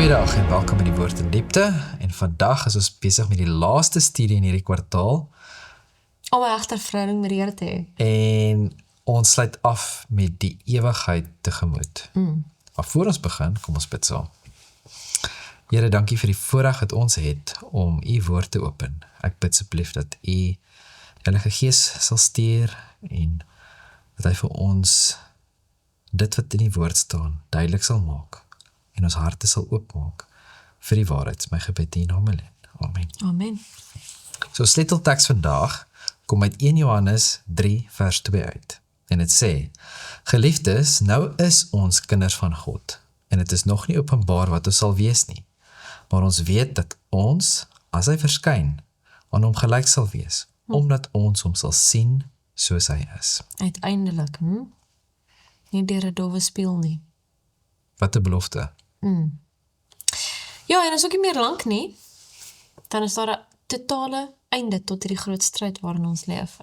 Goeiedag en welkom in die Woord in Diepte. En vandag is ons besig met die laaste studie in hierdie kwartaal. Om 'n egte verhouding met die Here te hê. En ons sluit af met die ewigheid tegemoet. Maar voor ons begin, kom ons bid saam. Here, dankie vir die voorreg wat ons het om u woord te open. Ek bid asseblief dat u Heilige Gees sal stuur en dat hy vir ons dit wat in die woord staan duidelik sal maak en ons harte sal oopmaak vir die waarheid. My gebed in naam alleen. Amen. Amen. So sleutelteks vandag kom uit 1 Johannes 3 vers 2 uit. En dit sê, geliefdes, nou is ons kinders van God. En het is nog nie openbaar wat ons sal wees nie. Maar ons weet dat ons, as hy verskyn, aan hom gelyk sal wees, omdat ons hom sal sien soos hy is. Uiteindelik, nie deur 'n dowwe speel nie. Wat 'n belofte. Ja, en is ook nie meer lank nie. Dan is daar 'n totale einde tot hierdie groot stryd waarin ons leef.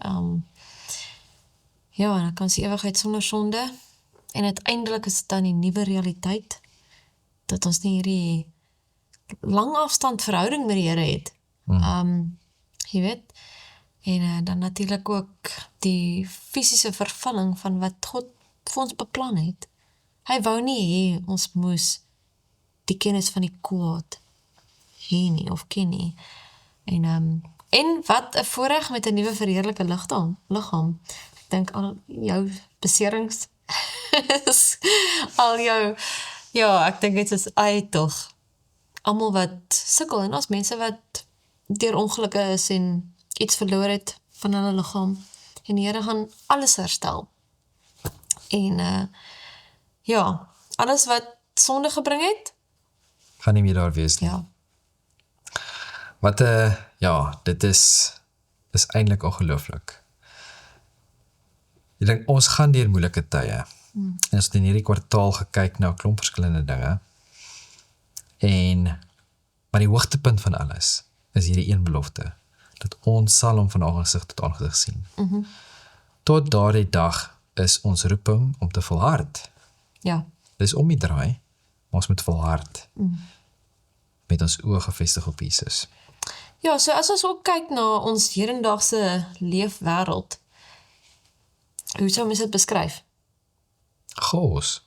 Ja, en dan kan ons die ewigheid sonder sonde. En uiteindelik is dit dan die nuwe realiteit dat ons nie hierdie lang afstand verhouding met die Here het. Jy weet. En dan natuurlik ook die fisiese vervulling van wat God vir ons beplan het. Hy wou nie hê ons moes die kennis van die kwaad hê nie of ken nie. En wat 'n voorreg met 'n nuwe verheerlike liggaam. Ek dink al jou beserings is al jou, ja, ek dink dit is tog. Almal wat sukkel en ons mense wat deur ongelukke is en iets verloor het van hulle liggaam. En die Here gaan alles herstel. En ja, alles wat sonde gebring het, Gaan nie meer daar wees nie. ja, Wat ja, dit is eintlik ongelooflik. Ek dink ons gaan deur moeilike tye. En ons het in hierdie kwartaal gekyk na 'n klomp verskillende dinge. Maar die hoogtepunt van alles is hierdie een belofte, dat ons sal hom van aangesig tot aangesig sien. Tot daardie dag is ons roeping om te volhard. ja, Dis om die draai, maar ons moet volhard. Met ons oë gefestig op Jesus. ja, so as ons ook kyk na ons hedendaagse leefwêreld, hoe sou mens dit beskryf? Chaos,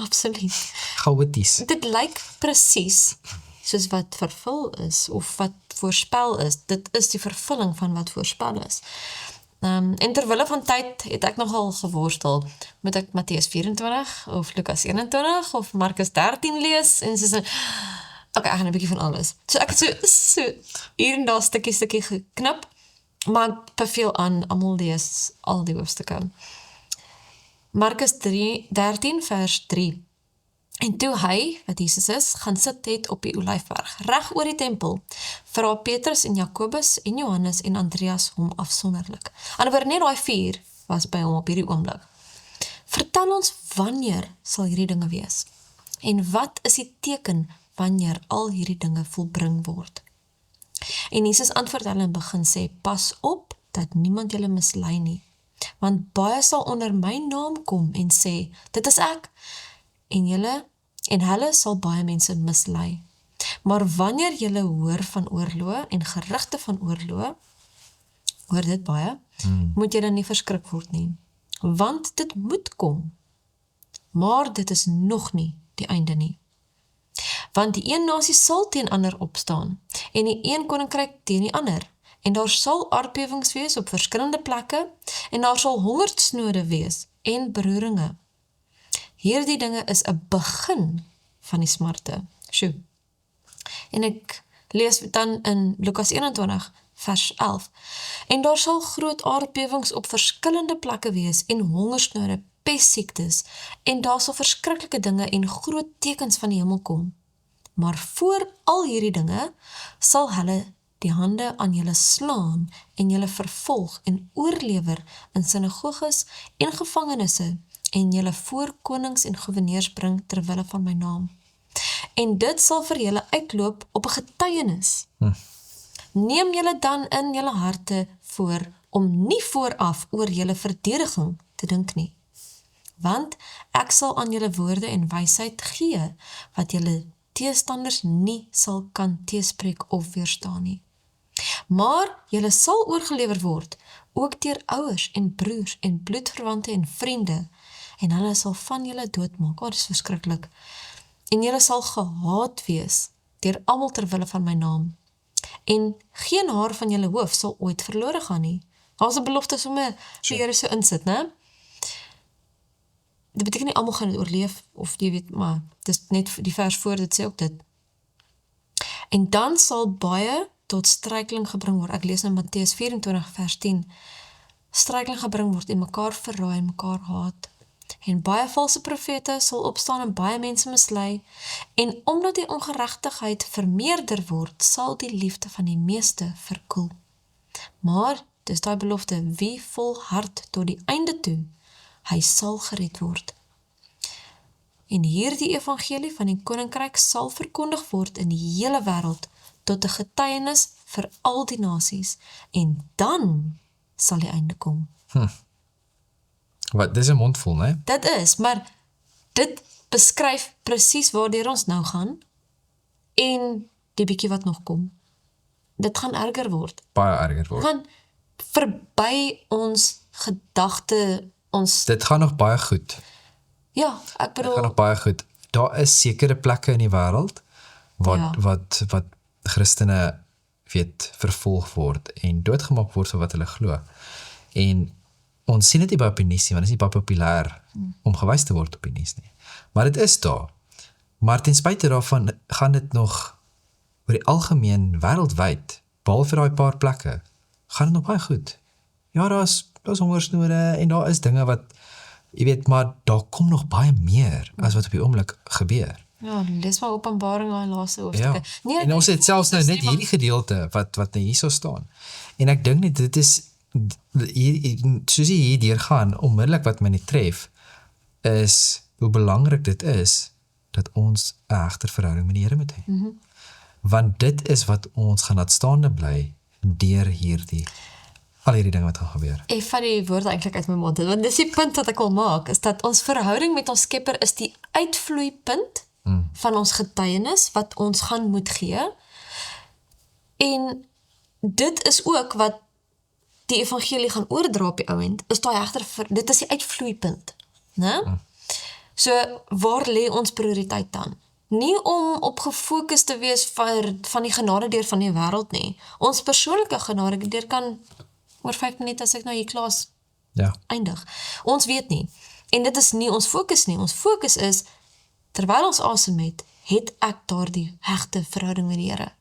Absoluut. chaoties. Dit lyk presies soos wat vervul is, of wat voorspel is. Dit is die vervulling van wat voorspel is. En terwille van tyd het ek nogal geworstel. Moet ek Matteus 24 of Lukas 21 of Markus 13 lees? En soos ek gaan 'n bietjie van alles. So ek het so hier en daar stukkie geknip, maar ek beveel aan, almal lees al die hoofstukke. Markus 13 vers 3. En toe hy, wat Jesus is, gaan sit het op die Olyfberg, reg oor die tempel, vra Petrus en Jakobus en Johannes en Andreas hom afsonderlik. Anderwoorde, net daai 4 was by hom op hierdie oomblik. Vertel ons, wanneer sal hierdie dinge wees? En wat is die teken wanneer al hierdie dinge volbring word? En Jesus antwoord hulle en begin sê, pas op dat niemand julle mislei nie, want baie sal onder my naam kom en sê, dit is ek, en hulle sal baie mense mislei. Maar wanneer julle hoor van oorloë en gerugte van oorloë, hoor dit baie, moet julle nie verskrik word nie, want dit moet kom, maar dit is nog nie die einde nie. Want die een nasie sal teen ander opstaan, en die een koninkryk teen die ander, en daar sal aardbewings wees op verskillende plekke, en daar sal hongersnode wees, en beroeringe. Hierdie dinge is 'n begin van die smarte. Sjoe. En ek lees dan in Lukas 21 vers 11. En daar sal groot aardbewings op verskillende plekke wees en hongersnode, pestsiektes, en daar sal verskriklike dinge en groot tekens van die hemel kom. Maar voor al hierdie dinge sal hulle die hande aan julle slaan en julle vervolg en oorlewer in sinagoges en gevangenisse en julle voor konings en goewerneurs bring ter wille van my naam. En dit sal vir julle uitloop op 'n getuienis. Neem julle dan in julle harte voor om nie vooraf oor julle verdediging te dink nie. Want ek sal aan julle woorde en wysheid gee wat julle teestanders nie sal kan teespreek of weerstaan nie. Maar julle sal oorgelewer word, ook deur ouers en broers en bloedverwante en vriende, en hulle sal van julle doodmaak. Dit is verskriklik. En julle sal gehaat wees deur almal ter wille van my naam. En geen haar van julle hoof sal ooit verlore gaan nie. Daar's 'n belofte sommer die Here so insit, né? Dit beteken nie almal gaan dit oorleef, of jy weet, maar dis net die vers voor, dit sê ook dit. En dan sal baie tot struikeling gebring word. Ek lees in Matteus 24 vers 10. Struikeling gebring word en mekaar verraai en mekaar haat. En baie valse profete sal opstaan en baie mense mislei. En omdat die ongeregtigheid vermeerder word, sal die liefde van die meeste verkoel. Maar, dis daai belofte, wie volhard tot die einde toe, hy sal gered word. En hierdie evangelie van die koninkryk sal verkondig word in die hele wêreld tot 'n getuienis vir al die nasies, en dan sal die einde kom. Wat, dis 'n mondvol, né? Dit is, maar dit beskryf presies waardeur ons nou gaan, en die bietjie wat nog kom. Dit gaan erger word. Baie erger word. Gaan verby ons gedagte, ons... Dit gaan nog baie goed. Ja, ek Dit gaan bedoel, nog baie goed. Daar is sekere plekke in die wêreld wat Christene weet vervolg word en doodgemaak word vir wat hulle glo. En ons sien dit nie baie op die nuus nie, want dit is nie baie populêr om gewys te word op die nuus nie. Maar dit is daar. Maar ten spyte daarvan gaan dit nog oor die algemeen wêreldwyd, behalwe vir daai paar plekke, gaan dit nog baie goed. Ja, daar's hongersnode en daar is dinge wat, jy weet, maar daar kom nog baie meer as wat op die oomblik gebeur. ja, lees maar Openbaring daai laaste Ja, hoofstukke. Nee, en ons het selfs nou net maar- hierdie gedeelte wat nou hierso staan. En ek dink net dit is soos jy hier deurgaan, onmiddellik wat my net tref is hoe belangrik dit is dat ons 'n egte verhouding met die Here moet hê. Want dit is wat ons gaan laat staande bly deur al hierdie dinge wat gaan gebeur. Ek vat die woorde eintlik uit my mond, want dis die punt wat ek wil maak, is dat ons verhouding met ons Skepper is die uitvloeipunt van ons getuienis wat ons gaan moet gee. En dit is ook wat die evangelie gaan oordra op die ouend, is daai dit is die uitvloeipunt, né? So waar lê ons prioriteit dan? Nie om op gefokus te wees van die genade deur van die wêreld nie. Ons persoonlike genade deur kan oor 5 minute as ek nou hier klaas Ja. eindig. Ons weet nie. En dit is nie ons fokus nie. Ons fokus is, terwyl ons asem het ek daardie hegte verhouding met die Here.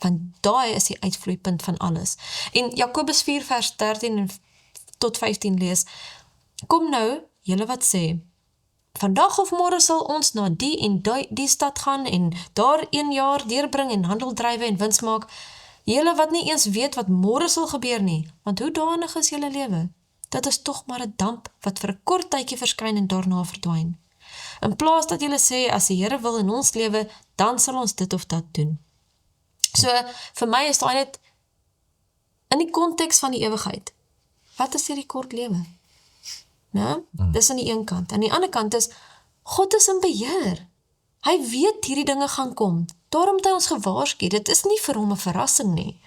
Want daai is die uitvloeipunt van alles. En Jakobus 4 vers 13 tot 15 lees, kom nou, julle wat sê, vandag of môre sal ons na die en die stad gaan en daar 1 jaar deurbring en handel drywe en wins maak. Julle wat nie eens weet wat môre sal gebeur nie, want hoe danig is julle lewe? Dit is tog maar 'n damp wat vir 'n kort tydjie verskyn en daarna verdwyn. In plaas dat julle sê, as die Here wil in ons lewe, dan sal ons dit of dat doen. So, vir my is daai net in die konteks van die ewigheid. Wat is hierdie kort lewe? Nou, dis aan die een kant. Aan die ander kant is, God is in beheer. Hy weet hierdie dinge gaan kom. Daarom het hy ons gewaarsku. Dit is nie vir hom 'n verrassing nie.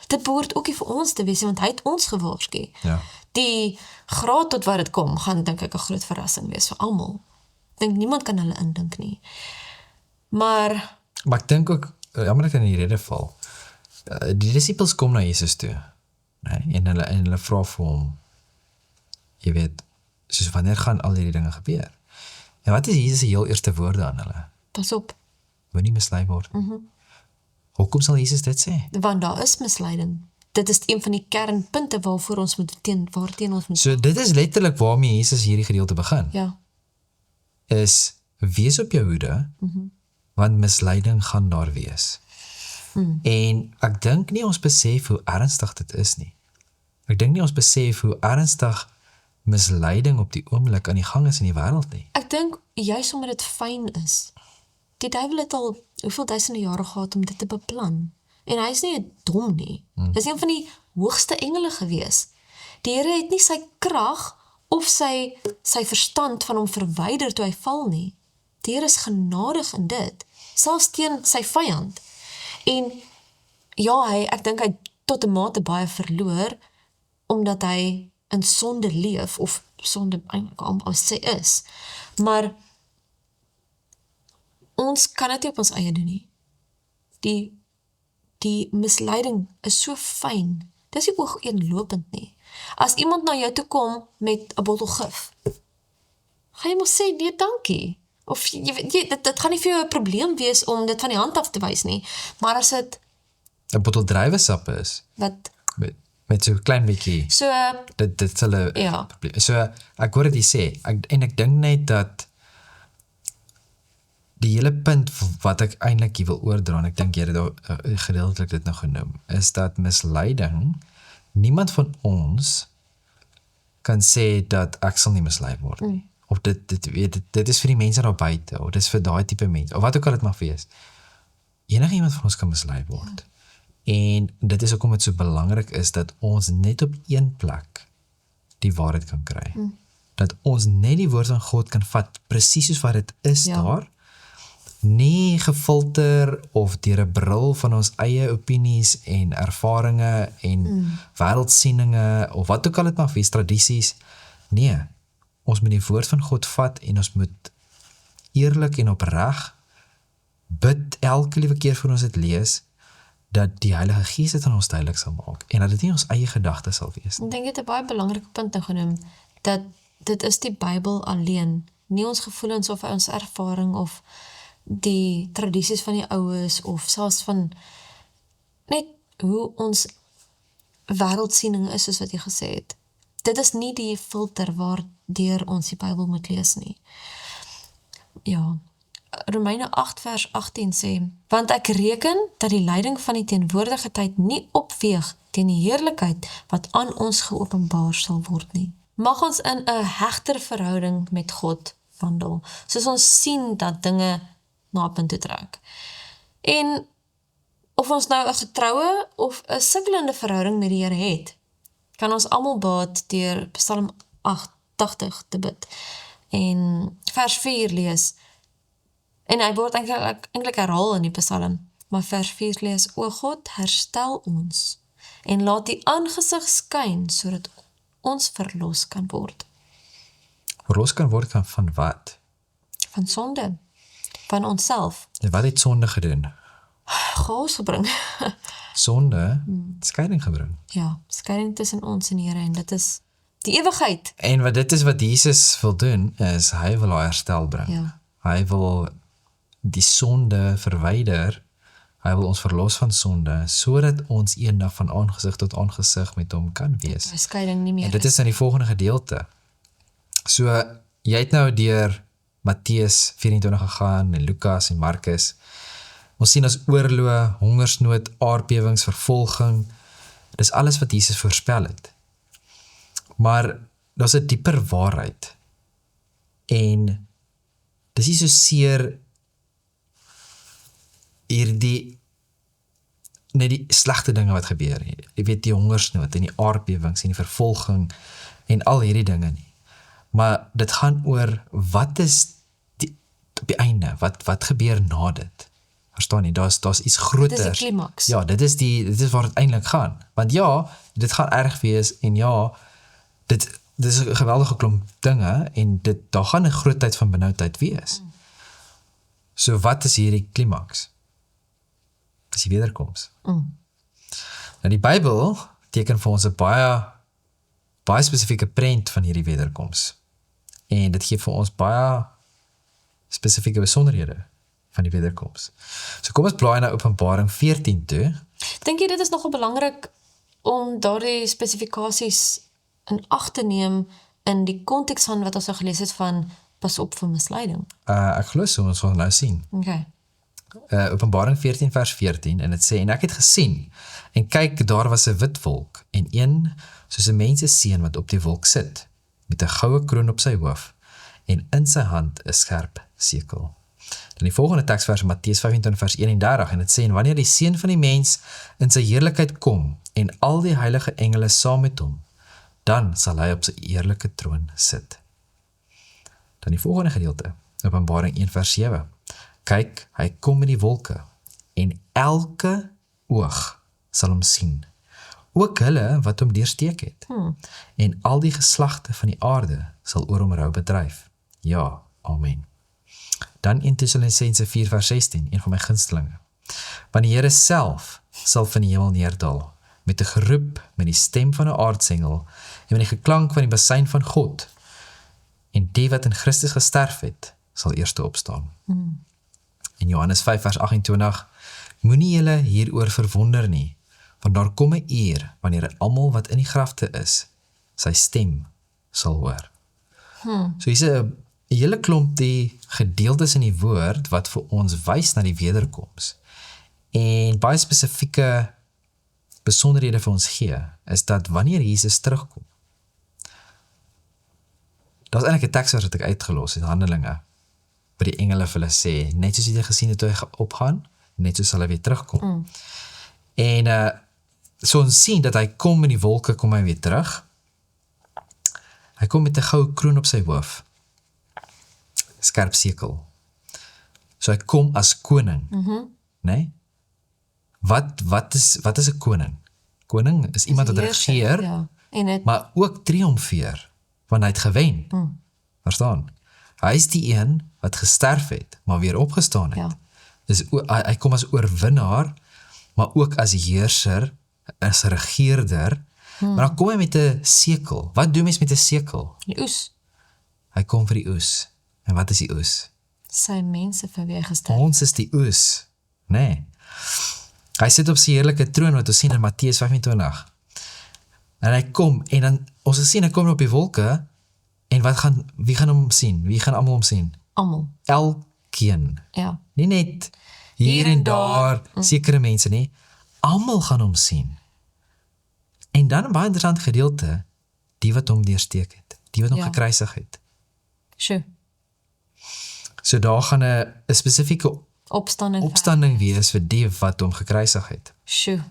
Dit behoort ook nie vir ons te wees, want hy het ons gewaarsku. Ja. Die graad tot wat dit kom, gaan dink ek 'n groot verrassing wees vir almal. Ek dink niemand kan hulle indink nie. Maar ek dink ook, jammer dat ek in die rede val, die disippels kom na Jesus toe, nee? En hulle vra vir hom, jy weet, soos wanneer gaan al hierdie dinge gebeur? En wat is Jesus se heel eerste woorde aan hulle? pas op, Moenie mislei word. Hoekom sal Jesus dit sê? want daar is misleiding. Dit is een van die kernpunte waarteen ons moet So dit is letterlik waarmee Jesus hierdie gedeelte begin. ja, Is, wees op jou hoede, want misleiding gaan daar wees. En ek dink nie ons besef hoe ernstig dit is nie. Ek dink nie ons besef hoe ernstig misleiding op die oomblik aan die gang is in die wêreld nie. ek dink juis omdat dit fyn is. Die duiwel het al hoeveel duisende jare gehad om dit te beplan. En hy is nie dom nie. Dis een van die hoogste engele gewees. Die Here het nie sy krag of sy verstand van hom verwyder toe hy val nie. die Here is genadig in dit, selfs teen sy vyand. En ja, ek dink hy tot 'n mate baie verloor, omdat hy in sonde leef, of sonde eintlik amper sy is. Maar ons kan dit nie op ons eie doen nie. Die misleiding is so fyn. Dis nie oogeenlopend nie. As iemand na jou toe kom met 'n bottel gif, gaan jy mos sê, nee, dankie. Of dit gaan nie vir jou 'n probleem wees om dit van die hand af te wys nie. Maar as dit 'n bottel druiwesap is, wat met so 'n klein bietjie, so dit sal 'n ja, probleem. So, ek hoor dit jy sê, ek dink net dat die hele punt wat ek eintlik hier wil oordra, en ek dink jy het gedeeltelik dit nou genoem, is dat misleiding, niemand van ons kan sê dat ek sal nie mislei word nie. Of dit is vir die mense daar buite, of dit is vir daai tipe mense, of wat ook al dit mag wees. Enige iemand van ons kan mislei word. En dit is hoekom dit so belangrik is dat ons net op een plek die waarheid kan kry. Dat ons net die woord van God kan vat presies soos wat dit is daar, nie gefilter of deur 'n bril van ons eie opinies en ervarings en wêreldsieninge of wat ook al dit mag wees, tradisies. Nee, ons moet die woord van God vat en ons moet eerlik en opreg bid elke liewe keer vir ons dit lees, dat die Heilige Gees dit aan ons duidelik sal maak en dat dit nie ons eie gedagtes sal wees. Ek dink jy het 'n baie belangrike punt genoem, dat dit is die Bybel alleen, nie ons gevoelens of ons ervaring of die tradisies van die oues of selfs van net hoe ons wêreldsiening is, soos wat jy gesê het. Dit is nie die filter waardeur ons die Bybel moet lees nie. Ja, Romeine 8 vers 18 sê, want ek reken dat die lyding van die teenwoordige tyd nie opweeg teen die heerlikheid wat aan ons geopenbaar sal word nie. Mag ons in 'n hegter verhouding met God wandel, soos ons sien dat dinge na 'n punt toe trek. En of ons nou 'n getroue of 'n sukkelende verhouding met die Here het, kan ons almal baat deur Psalm 80 te bid. En vers 4 lees, en hy word eintlik herhaal in die Psalm, maar vers 4 lees, O God, herstel ons, en laat die aangesig skyn, sodat ons verlos kan word. Verlos kan word van wat? Van sonde, van onsself. En wat het sonde gedoen? Chaos gebring. Sonde, skeiding gebring. Ja, skeiding tussen ons en die Here, en dit is die ewigheid. En wat dit is wat Jesus wil doen, is hy wil haar herstel bring. Ja. Hy wil die sonde verwyder, hy wil ons verlos van sonde, sodat ons eendag van aangesig tot aangesig met hom kan wees. Die skeiding nie meer. En dit is in die volgende gedeelte. So, jy het nou deur Matteus 24 gegaan, en Lukas en Markus. Ons sien as oorlog, hongersnood, aardbewings, vervolging. Dis alles wat Jesus voorspel het. Maar daar's 'n dieper waarheid. En dis nie so seer hierdie net die slegte dinge wat gebeur. Jy weet, die hongersnood en die aardbewings en die vervolging en al hierdie dinge nie. Maar dit gaan oor wat is op die einde, wat gebeur na dit. Verstaan nie, daar's iets groter. Dit is die klimaks. Ja, dit is waar het eintlik gaan. Want ja, dit gaan erg wees en ja, dit is 'n geweldige klomp dinge en daar gaan 'n groot tyd van benoudheid wees. So wat is hierdie klimaks? Dis die wederkoms. Nou die Bybel teken vir ons 'n baie spesifieke prent van hierdie wederkoms. En dit gee vir ons baie spesifieke besonderhede van die wederkoms. So kom ons blaai na Openbaring 14 toe. Dink jy dit is nogal belangrik om daardie spesifikasies in ag te neem in die konteks van wat ons nou gelees het van pas op vir misleiding? Ek glo so, ons gaan nou sien. Okay. Openbaring 14 vers 14 en dit sê, en ek het gesien, en kyk, daar was 'n wit wolk, en een soos 'n mensseseun wat op die wolk sit, met 'n goue kroon op sy hoof, en in sy hand 'n skerp sekel. Dan die volgende teksvers, Matteus 25 vers 31, en dit sê, en wanneer die Seun van die mens in sy heerlikheid kom, en al die heilige engele saam met hom, dan sal hy op sy eerlike troon sit. Dan die volgende gedeelte, Openbaring 1 vers 7. Kyk, hy kom met die wolke, en elke oog sal hom sien. Ook hulle wat hom deursteek het. En al die geslagte van die aarde sal oor hom rou bedryf. Ja, amen. Dan 1 Tessalonisense 4 vers 16, een van my gunstelinge. Want die Here self sal van die hemel neerdal, met 'n geroep, met die stem van 'n aartsengel, en met die geklank van die bassein van God. En die wat in Christus gesterf het, sal eerste opstaan. In Johannes 5 vers 28, moenie julle hieroor verwonder nie, want daar kom 'n uur, wanneer almal wat in die grafte is, sy stem sal hoor. So hier's 'n hele klomp die gedeeltes in die woord, wat vir ons wys na die wederkoms. En baie spesifieke besonderhede vir ons gee, is dat wanneer Jesus terugkom, daar's eintlik 'n teksvers wat ek uitgelos het, Handelinge, waar die engele vir hulle sê, net soos jy gesien het toe hy opgaan, net so sal hy weer terugkom. En so ons sien dat hy kom in die wolke, kom hy weer terug. Hy kom met 'n goue kroon op sy hoof, skerp sekel. So hy kom as koning, né? Wat is 'n koning? Koning is iemand wat regeer, Ja. En het, maar ook triomfeer, want hy het gewen. Verstaan? Hy is die een wat gesterf het, maar weer opgestaan het. Ja. Dus hy kom as oorwinnaar, maar ook as heerser, as regeerder. Maar dan kom hy met 'n sekel. Wat doen mens met 'n sekel? die oes, Hy kom vir die oes. En wat is die oes? sy mense vir wie hy gesterf. Ons is die oes. Nee. Hy sit op sy heerlike troon, wat ons sien in Matteus 25. En hy kom, en dan, ons gesien, hy kom op die wolke, en wie gaan hom sien? Wie gaan almal hom sien? Almal, Elkeen. ja. Nie net hier en daar, sekere mense nie. Almal gaan hom sien. En dan 'n baie interessante gedeelte, die wat hom deursteek het, die wat hom Ja. gekruisig het. Sjoe, So daar gaan 'n spesifieke opstanding wees vir die wat hom gekruisig het. Sjoe,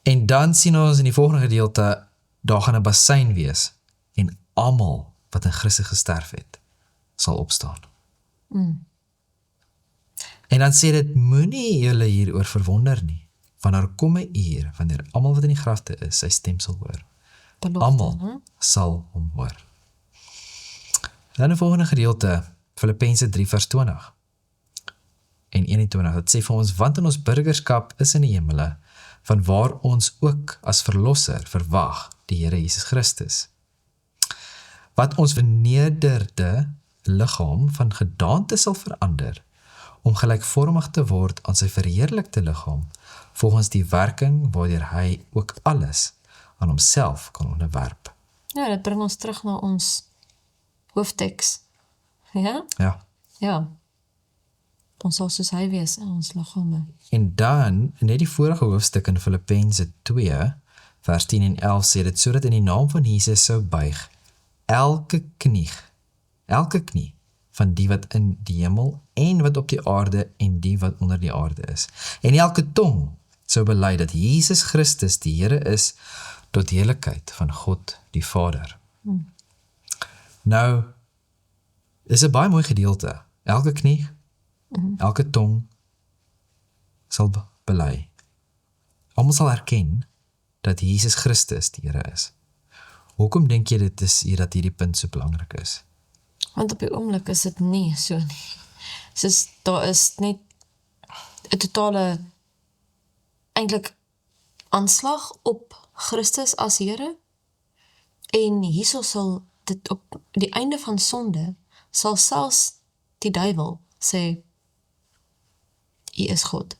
En dan sien ons in die volgende gedeelte, daar gaan 'n bassein wees, en almal wat in Christus gesterf het, sal opstaan. En dan sê dit, moenie julle hieroor verwonder nie, want daar kom 'n uur, wanneer almal wat in die grafte is, sy stem sal hoor. belofte. Almal sal hom hoor. Dan 'n volgende gedeelte, Filippense 3 vers 20 en 21, dit sê vir ons, want in ons burgerskap is in die hemele, van waar ons ook as verlosser verwag, die Here Jesus Christus, wat ons vernederde liggaam van gedaante sal verander, om gelykvormig te word aan sy verheerlikte liggaam, volgens die werking waardeur hy ook alles aan homself kan onderwerp. Ja, dit bring ons terug na ons hoofteks. Ja? Ja. Ja. Ons sal soos hy wees in ons liggame. En dan, net die vorige hoofstuk in Filippense 2, vers 10 en 11 sê dit, sodat in die naam van Jesus sou buig, elke knie van die wat in die hemel en wat op die aarde en die wat onder die aarde is. En elke tong sou bely dat Jesus Christus die Here is, tot heerlikheid van God die Vader. Nou, is 'n baie mooi gedeelte. Elke knie, elke tong sal bely. Almal sal erken dat Jesus Christus die Here is. Hoekom dink jy dit is hier dat hierdie punt so belangrik is? Want op die oomblik is dit nie so nie. Soos daar is net 'n totale eintlik aanslag op Christus as Here, en hierso sal dit op die einde van sonde sal selfs die duiwel sê, U is God.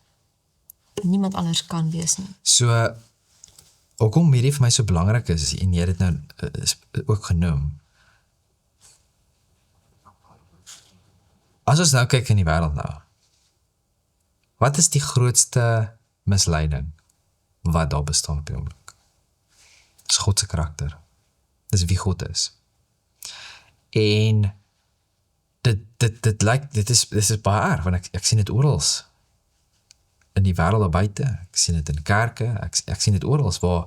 Niemand anders kan wees nie. So, hoekom hierdie vir my so belangrik is, en jy het dit nou ook genoem, as ons nou kyk in die wêreld nou, wat is die grootste misleiding wat daar bestaan op die oomblik? Dis God se karakter. Dis wie God is. En dit lyk, dit is baie erg, want ek sien dit oral in die wêreld daar buite, ek sien dit in kerke, ek sien dit oral waar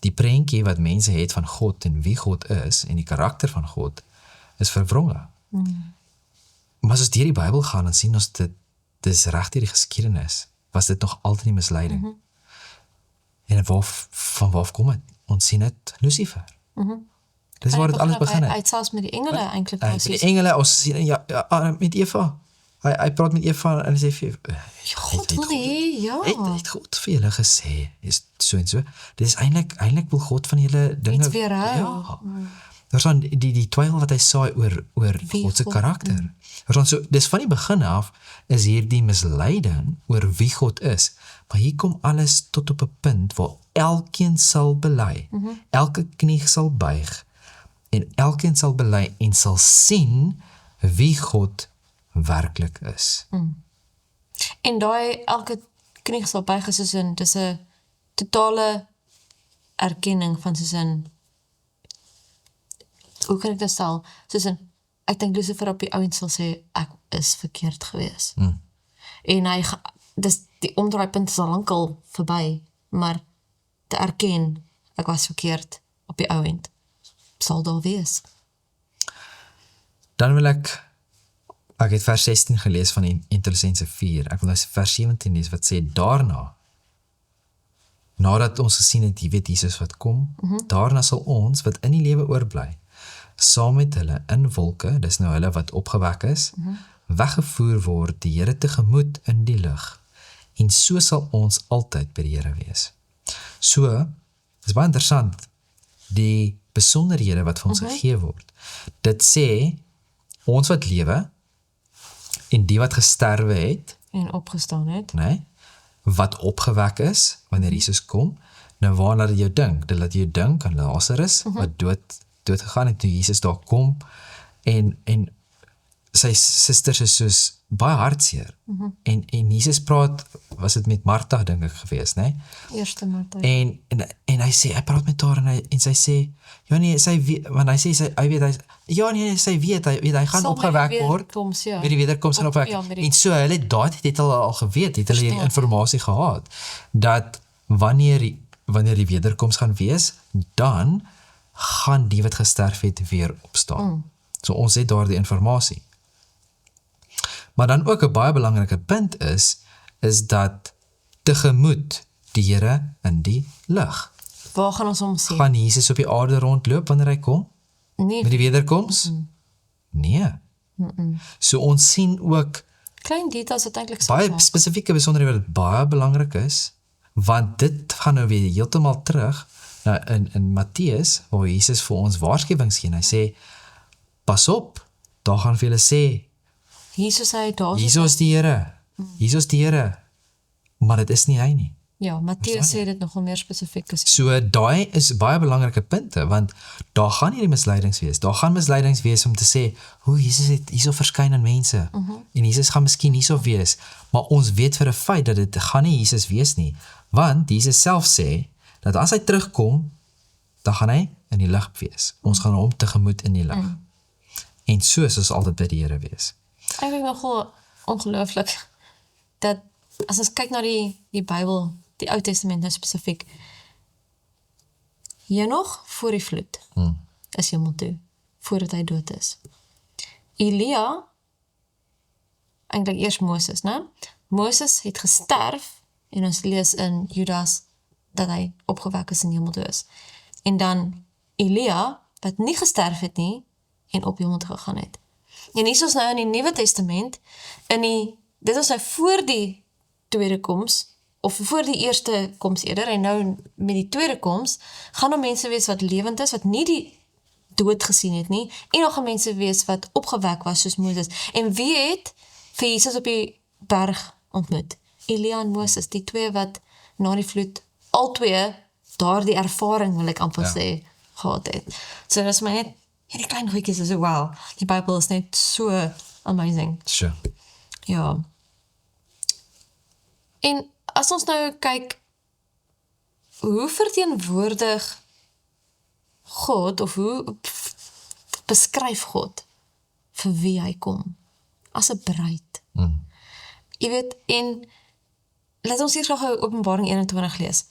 die prentjie wat mense het van God en wie God is en die karakter van God is verwronge. Maar as ons deur die Bybel gaan, dan sien ons dis reg deur die geskiedenis, was dit nog altyd die misleiding. En van waar kom het? Ons sien het Lucifer. Dis waar dit alles begin het. Hy het selfs met die engele eintlik Met die engele, ons sien, met Eva. Hy praat met Eva en hy sê, God wil hê, ja. Hy het God vir julle gesê, is so en so. Dit is eintlik wil God van julle dinge, Iets weerhou. ja. Daar's dan die twyfel wat hy saai oor God se karakter. So, dis van die begin af, is hier die misleiding oor wie God is. Maar hier kom alles tot op 'n punt waar elkeen sal bely, elke knie sal buig, en elkeen sal bely en sal sien wie God werklik is. En daai elke knie sal buig is soos in, dis 'n totale erkenning van soos in, hoe kan ek dit stel? Soos in, ek dink Lucifer op die ouend sal sê, ek is verkeerd gewees. En dis die omdraaipunt is al lankal verby, maar te erken, ek was verkeerd op die ouend, sal daar wees. Dan wil ek het vers 16 gelees van Interlisense 4, ek wil nou vers 17 lees wat sê, nadat ons gesien het, jy weet Jesus wat kom, daarna sal ons, wat in die lewe oorbly, saam met hulle in wolke, dis nou hulle wat opgewek is, weggevoer word die Here tegemoet in die lug, en so sal ons altyd by die Here wees. So, dis baie interessant, die besonderhede wat vir ons gegee word, dit sê, ons wat lewe, en die wat gesterwe het, En opgestaan het. nee, wat opgewek is, wanneer Jesus kom, nou waar laat dit jou dink? Dit laat jou dink aan Lazarus, wat dood gegaan het, toe Jesus daar kom, en sy susters is soos baie hartseer, en Jesus praat, was dit met Martha, dink ek gewees, nee? Eerste Martha. En hy sê, hy praat met haar, en sy sê, ja nee, sy weet, want hy sê, sy weet, hy gaan opgewek word, met die wederkoms gaan opgewek, en so, hulle het al geweet, het hulle die informasie gehad, dat wanneer die wederkoms gaan wees, dan gaan die wat gesterf het weer opstaan. So ons het daar die informasie. Maar dan ook 'n baie belangrike punt is dat tegemoet die Here in die lig. Waar gaan ons hom sien? Gaan Jesus op die aarde rondloop wanneer hy kom? Nee, Met die wederkoms? Nee. So ons sien ook klein details wat eintlik baie spesifieke besonderhede wat baie belangrik is, want dit gaan nou weer heeltemal terug in Matteus, waar Jesus vir ons waarskuwings gee. Hy sê, pas op, daar gaan vir julle sê, Jesus sê daar. Jesus is die Here, Jesus is die Here, maar dit is nie hy nie. Ja, Matteus sê dit nogal meer spesifiek. So daai is baie belangrike punte, want daar gaan hierdie misleidings wees. Daar gaan misleidings wees om te sê, hoe Jesus het hierso verskyn aan mense, en Jesus gaan miskien hierso wees, maar ons weet vir 'n feit dat dit gaan nie Jesus wees nie, want Jesus self sê, dat as hy terugkom, dan gaan hy in die lig wees. Ons gaan hom tegemoet in die lig. En so is ons altyd by die Here wees. Eigenlijk nogal ongelooflik, dat as ons kyk na die Bybel, die Ou Testament nou spesifiek, Henog voor die vloed is hemel toe, voordat hy dood is. Elia, eintlik eers Moses, né? Moses het gesterf, en ons lees in Judas, dat hy opgewek is en hemel toe is. En dan Elia, wat nie gesterf het nie, en op hemel toe gegaan het. En hier is nou in die Nuwe Testament, dit is nou voor die tweede koms, of voor die eerste koms eerder, en nou met die tweede koms, gaan daar mense wees wat lewend is, wat nie die dood gesien het nie, en nog gaan mense wees wat opgewek was soos Moses. En wie het vir Jesus op die berg ontmoet? Elia en Moses, die twee wat na die vloed, al twee daardie ervaring, wil ek amper sê, gehad het. So dat is my net, hierdie klein goedjies is so, wow, die Bybel is net so amazing. Sure. Ja. En as ons nou kyk, hoe verteenwoordig God, of hoe beskryf God vir wie hy kom, as 'n bruid. Jy weet, en laat ons hier gou Openbaring 21 lees,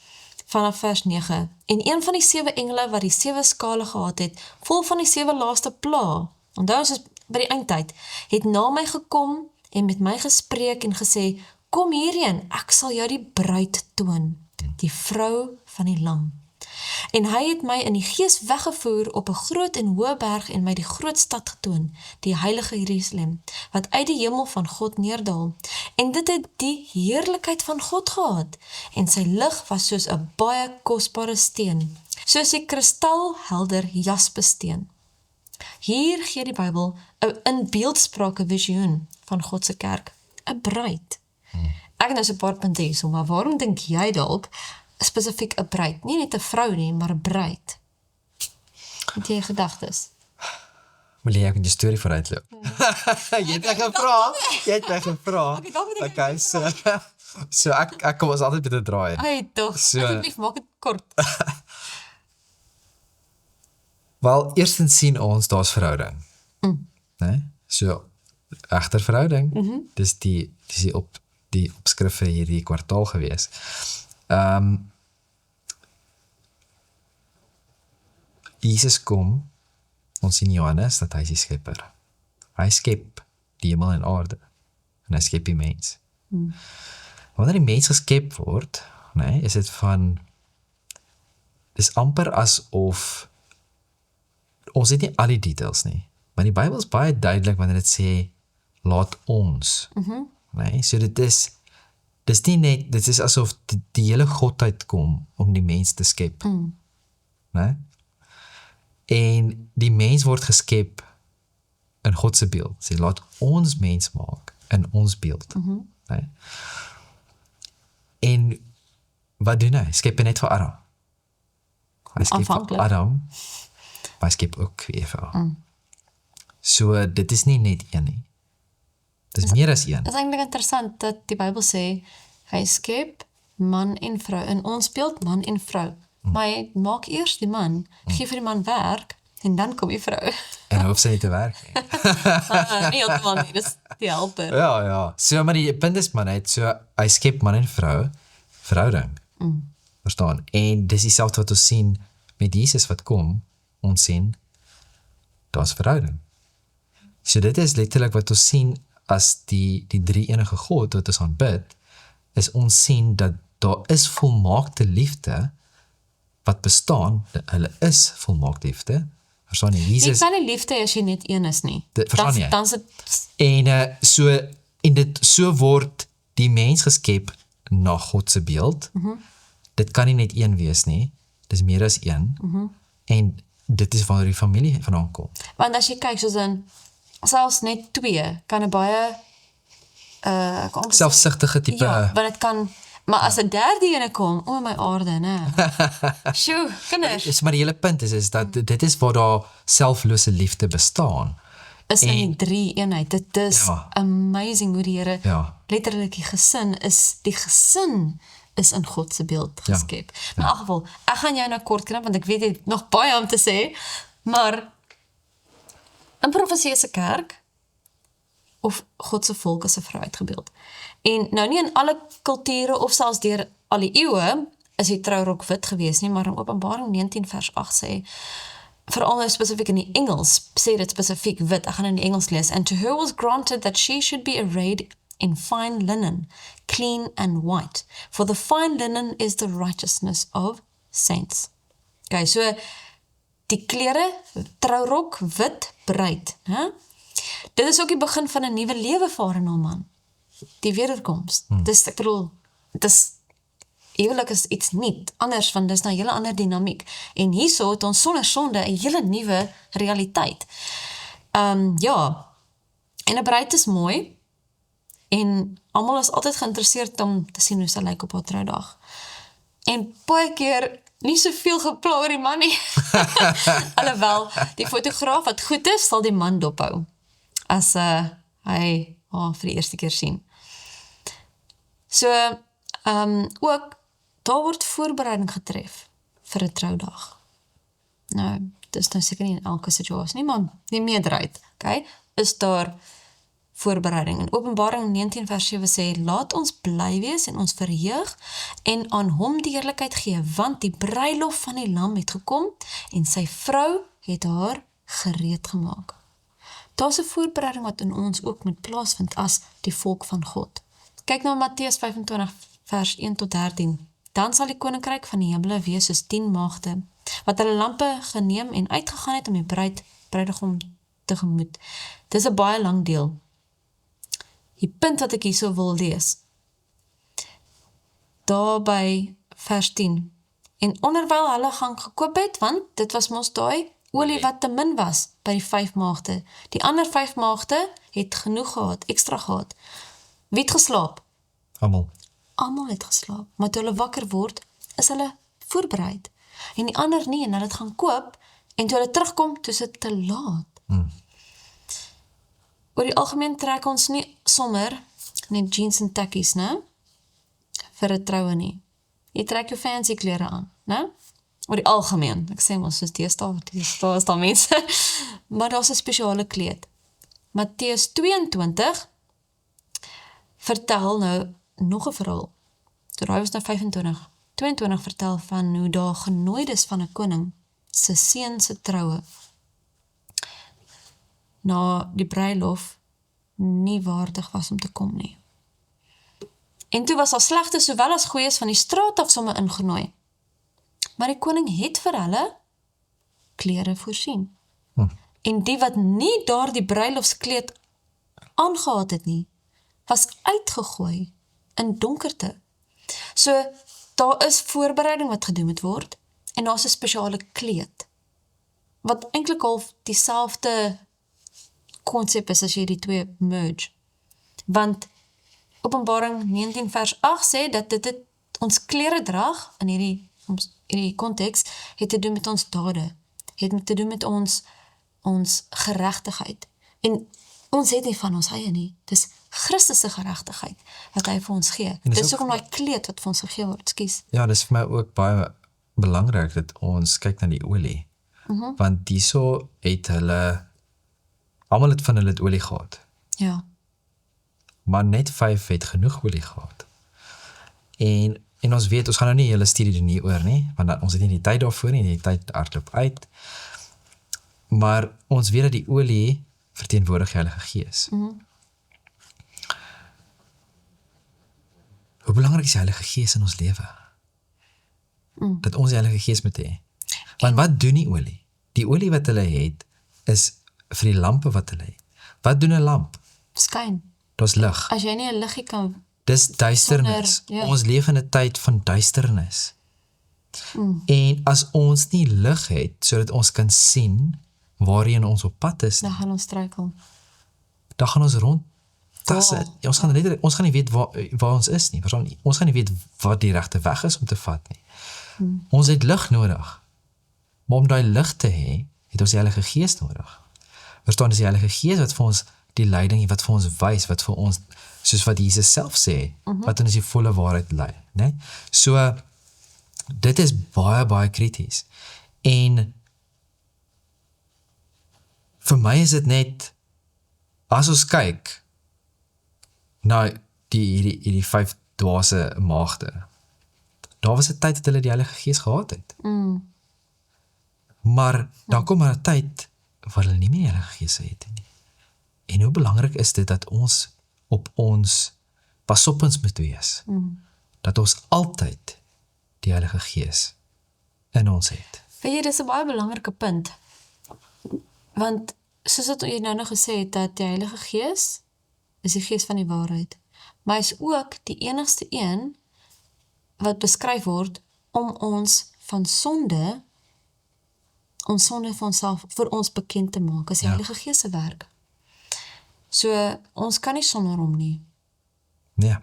vanaf vers 9. En een van die 7 engele wat die 7 skale gehad het, vol van die 7 laaste pla. Onthou, ons is by die eindtyd, het na my gekom en met my gespreek en gesê, kom hierheen, ek sal jou die bruid toon, die vrou van die lam. En hy het my in die gees weggevoer op 'n groot en hoë berg en my die groot stad getoon, die heilige Jerusalem, wat uit die hemel van God neerdaal. En dit het die heerlikheid van God gehad, en sy lig was soos 'n baie kosbare steen, soos die kristalhelder jaspissteen. Hier gee die Bybel 'n in beeldsprake visioen van God se kerk, 'n bruid. Ek het nou so 'n paar punte hierso, maar waarom dink jy dalk spesifiek 'n bruid? Nie net 'n vrou nie, maar 'n bruid. Het jy gedagtes? Wil jy ook in die storie vooruitloop? Jy het my gevra. Okay, so ek kom ons altyd met 'n draai. Ai, tog. Asseblief, maak dit kort. Wel, eerstens sien ons daar's verhouding. Nee? So, egter verhouding. Dis die opskrif vir hierdie kwartaal gewees. Jesus kom, ons sien Johannes, dat hy is die skepper. Hy skep die hemel en aarde. En hy skep die mens. Wanneer die mens geskep word, nee, is dit dis amper asof, ons het nie al die details nie, maar die Bybel is baie duidelik wanneer dit sê, laat ons. Nee, so dis nie net, dit is asof die hele godheid kom om die mens te skep. Nee? En die mens word geskep in God se beeld. Sê, laat ons mens maak in ons beeld. Nee? En wat doen hy? Skep hy net vir Adam. Hy skep vir Adam, maar hy skep ook vir Eva. So, dit is nie net een nie. Dit is meer as een. Dit is eintlik interessant dat die Bybel sê, hy skep man en vrou, in ons beeld man en vrou. Maar hy maak eers die man, gee vir die man werk, en dan kom die vrou. En hoef sy nie te werk nie. Nie heeltemal nie, dis die helper. Ja. So, maar die punt is maar net, so, hy skep man en vrou, verhouding. Verstaan? En dis dieselfde wat ons sien met Jesus wat kom, ons sien, daar's verhouding. So dit is letterlik wat ons sien as die drie enige God wat ons aanbid, is ons sien dat daar is volmaakte liefde wat bestaan, hulle is volmaakte liefde. Verstaan jy? Jesus, jy kan nie liefde as jy net een is nie. Verstaan jy? Dan sit En so word die mens geskep na God se beeld. Dit kan nie net een wees nie. Dis meer as een. En dit is waar die familie vandaan kom. Want as jy kyk, soos in selfs net 2 kan 'n baie selfsugtige tipe. Ja, want dit kan, maar as 'n derde ene kom, o my aarde, né? Sjoe, kinders. Dis maar die hele punt is dat dit is waar daar selflose liefde bestaan. Is in die 3 eenheid. Dit is amazing hoe die Here letterlik die gesin is in God se beeld geskep. Maar in elk geval, ek gaan jou nou kort knip want ek weet jy het nog baie om te sê, maar in profeseëse kerk of God se volk is 'n vrou uitgebeeld. En nou nie in alle kulture of selfs deur al die eeue is die trourok wit gewees nie, maar in Openbaring 19 vers 8 sê, veral nou spesifiek in die Engels, sê dit spesifiek wit, ek gaan in die Engels lees, and to her was granted that she should be arrayed in fine linen, clean and white, for the fine linen is the righteousness of saints. Okay, so die klere, trourok, wit, bruid, dit is ook die begin van 'n nuwe lewe vir haar en haar man. Die wederkoms. Dis, ek bedoel, huwelik is iets niet anders, want dis nou 'n hele ander dinamiek. En hierso het ons sonder sonde 'n hele nuwe realiteit. Ja, en 'n bruid is mooi, en almal is altyd geïnteresseerd om te sien hoe sy lyk op haar troudag. En baie keer nie soveel gepla oor die man nie. Alhoewel, die fotograaf wat goed is, sal die man dophou. As hy vir die eerste keer sien. So, ook, daar word voorbereiding getref vir 'n troudag. Nou, dis nou seker nie in elke situasie nie, maar die meerderheid, okay, is daar voorbereiding. In Openbaring 19 vers 7 sê, laat ons bly wees en ons verheug en aan hom die heerlikheid gee, want die bruilof van die lam het gekom en sy vrou het haar gereed gemaak. daar's 'n voorbereiding wat in ons ook moet plaasvind as die volk van God. Kyk nou Matteus 25 vers 1 tot 13. Dan sal die koninkryk van die hemele wees soos 10 maagde, wat hulle lampe geneem en uitgegaan het om die bruidegom tegemoet. Dis 'n baie lang deel. Die punt wat ek hierso wil lees, daar by vers 10. En onderwyl hulle gaan gekoop het, want dit was mos daai olie wat te min was by die 5 maagde. Die ander 5 maagde het genoeg gehad, extra gehad. Wie het geslaap? Almal. Almal het geslaap, maar toe hulle wakker word, is hulle voorbereid. En die ander nie, en hulle het gaan koop, en toe hulle terugkom, toe is dit te laat. Oor die algemeen trek ons nie sommer net jeans en takkies, né? Vir 'n troue nie. Jy trek jou fancy klere aan, né? Oor die algemeen, ek sê mos soos deesdae is daar mense, maar daar's 'n spesiale kleed. Matteus 22 vertel nou nog 'n verhaal. Toe raai was nou 25. 22 vertel van hoe daar genooides van 'n koning se seun se troue na die bruilof nie waardig was om te kom nie. En toe was daar slegtes sowel as goeies van die straat af somme ingenooi. Maar die koning het vir hulle klere voorsien. En die wat nie daardie bruilofskleed aangehad het nie, was uitgegooi in donkerte. So, daar is voorbereiding wat gedoen moet word, en daar's 'n spesiale kleed, wat eintlik al dieselfde konsep is as jy die twee merge. Want Openbaring 19 vers 8 sê dat dit ons klere draag, in hierdie konteks, het te doen met ons dade, het te doen met ons geregtigheid. En ons het nie van ons eie nie, dis Christus se geregtigheid wat hy vir ons gee. Dis ook om die kleed wat vir ons gegee word, skus. Ja, dis vir my ook baie belangrik dat ons kyk na die olie. Want hierso het hulle, almal het van hulle olie gehad. Ja. Maar net 5 het genoeg olie gehad. En ons weet, ons gaan nou nie hele studie doen nie oor nie, want ons het nie die tyd daarvoor nie, die tyd hardloop uit. Maar ons weet dat die olie verteenwoordig die Heilige Gees. Hoe belangrik is die Heilige Gees in ons lewe? Dat ons die Heilige Gees moet hê. Want wat doen die olie? Die olie wat hulle het, is vir die lampe wat hulle het. Wat doen 'n lamp? Skyn. Daar's lig. As jy nie 'n liggie kan... Dis duisternis. Ja. Ons leef in 'n tyd van duisternis. En as ons nie lig het, sodat ons kan sien waarheen ons op pad is, Dan gaan ons struikel. dan gaan ons rond tasse. Ons gaan nie weet waar ons is nie. Ons gaan nie weet wat die regte weg is om te vat nie. Ons het lig nodig. Maar om daai lig te hê, het ons die Heilige Gees nodig. Verstaan, dis die Heilige Gees wat vir ons die leiding, wat vir ons wys, wat vir ons, soos wat Jesus self sê, wat in ons die volle waarheid lei, né? So, dit is baie, baie krities. En vir my is dit net, as ons kyk na die 5 dwaase maagde, daar was 'n tyd dat hulle die Heilige Gees gehad het. Maar dan kom maar 'n tyd waar hulle nie meer die Heilige Gees het nie. En hoe belangrik is dit dat ons op ons pasoppens moet wees. Dat ons altyd die Heilige Gees in ons het. Weet jy, dis 'n baie belangrike punt. Want soos wat jy nou gesê het, dat die Heilige Gees is die Gees van die waarheid. Maar hy is ook die enigste een wat beskryf word om ons van sonde, ons sonde van onsself vir ons bekend te maak, as die Heilige Gees se werk. So, ons kan nie sonder hom nie. Nee.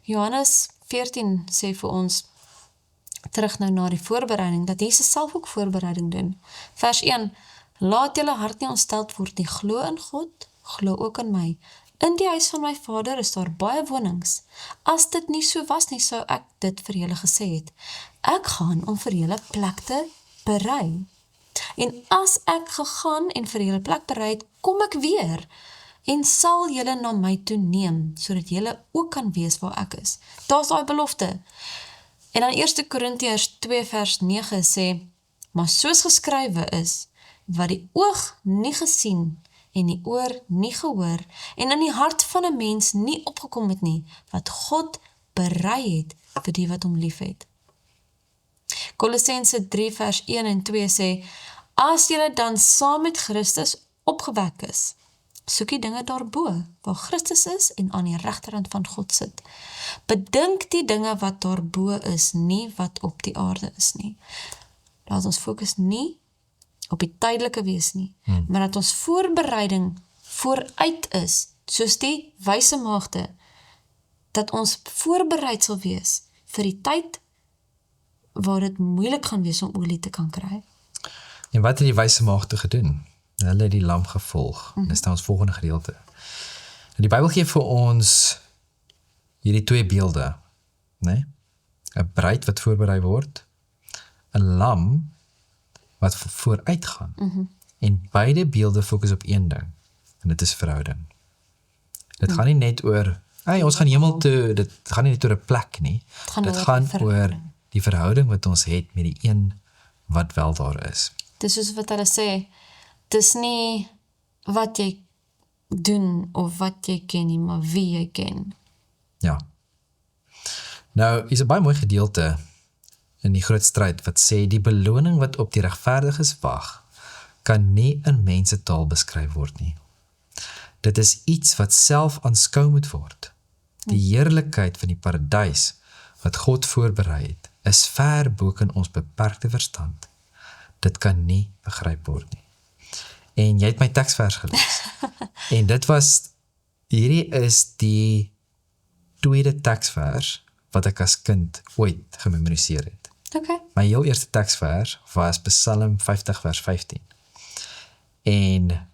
Johannes 14 sê vir ons, terug nou na die voorbereiding, dat Jesus self ook voorbereiding doen. Vers 1, laat julle hart nie ontsteld word nie, glo in God, glo ook in my. In die huis van my Vader is daar baie wonings. As dit nie so was nie, sou ek dit vir julle gesê het. Ek gaan om vir julle plek te berei. En as ek gegaan en vir julle plek berei het, kom ek weer en sal julle na my toe neem, sodat julle ook kan wees waar ek is. Daar's daai belofte. En dan 1 Korintiërs 2 vers 9 sê, maar soos geskrywe is, wat die oog nie gesien en die oor nie gehoor en in die hart van 'n mens nie opgekom het nie, wat God berei het vir die wat hom liefhet. Kolossense 3 vers 1 en 2 sê, as julle dan saam met Christus opgewek is, soek die dinge daarbo, waar Christus is en aan die regterhand van God sit. Bedink die dinge wat daarbo is, nie wat op die aarde is nie. Laat ons fokus nie op die tydelike wees nie, maar dat ons voorbereiding vooruit is, soos die wyse maagde, dat ons voorbereid sal wees vir die tyd waar dit moeilik gaan wees om olie te kan kry. En wat het die wyse maagde gedoen? Hulle het die lam gevolg. Dis nou ons volgende gedeelte. En die Bybel gee vir ons hierdie twee beelde, né? 'n bruid wat voorberei word, 'n lam wat vooruit gaan. En beide beelde fokus op een ding, en dit is verhouding. Dit gaan nie net oor, ons gaan hemel toe, dit gaan nie net oor 'n plek nie. Dit gaan oor die verhouding wat ons het met die een wat wel daar is. Dis soos wat hulle sê, dis nie wat jy doen of wat jy ken nie, maar wie jy ken. Ja. Nou, is 'n baie mooi gedeelte in die groot stryd wat sê, die beloning wat op die regverdiges wag, kan nie in mensetaal beskryf word nie. Dit is iets wat self aanskou moet word. Die heerlikheid van die paradys wat God voorberei het, is ver bo in ons beperkte verstand. Dit kan nie begryp word nie. En jy het my teksvers gelees. En hierdie is die tweede teksvers wat ek as kind ooit gememoriseer het. Okay. My heel eerste teksvers was Psalm 50 vers 15. En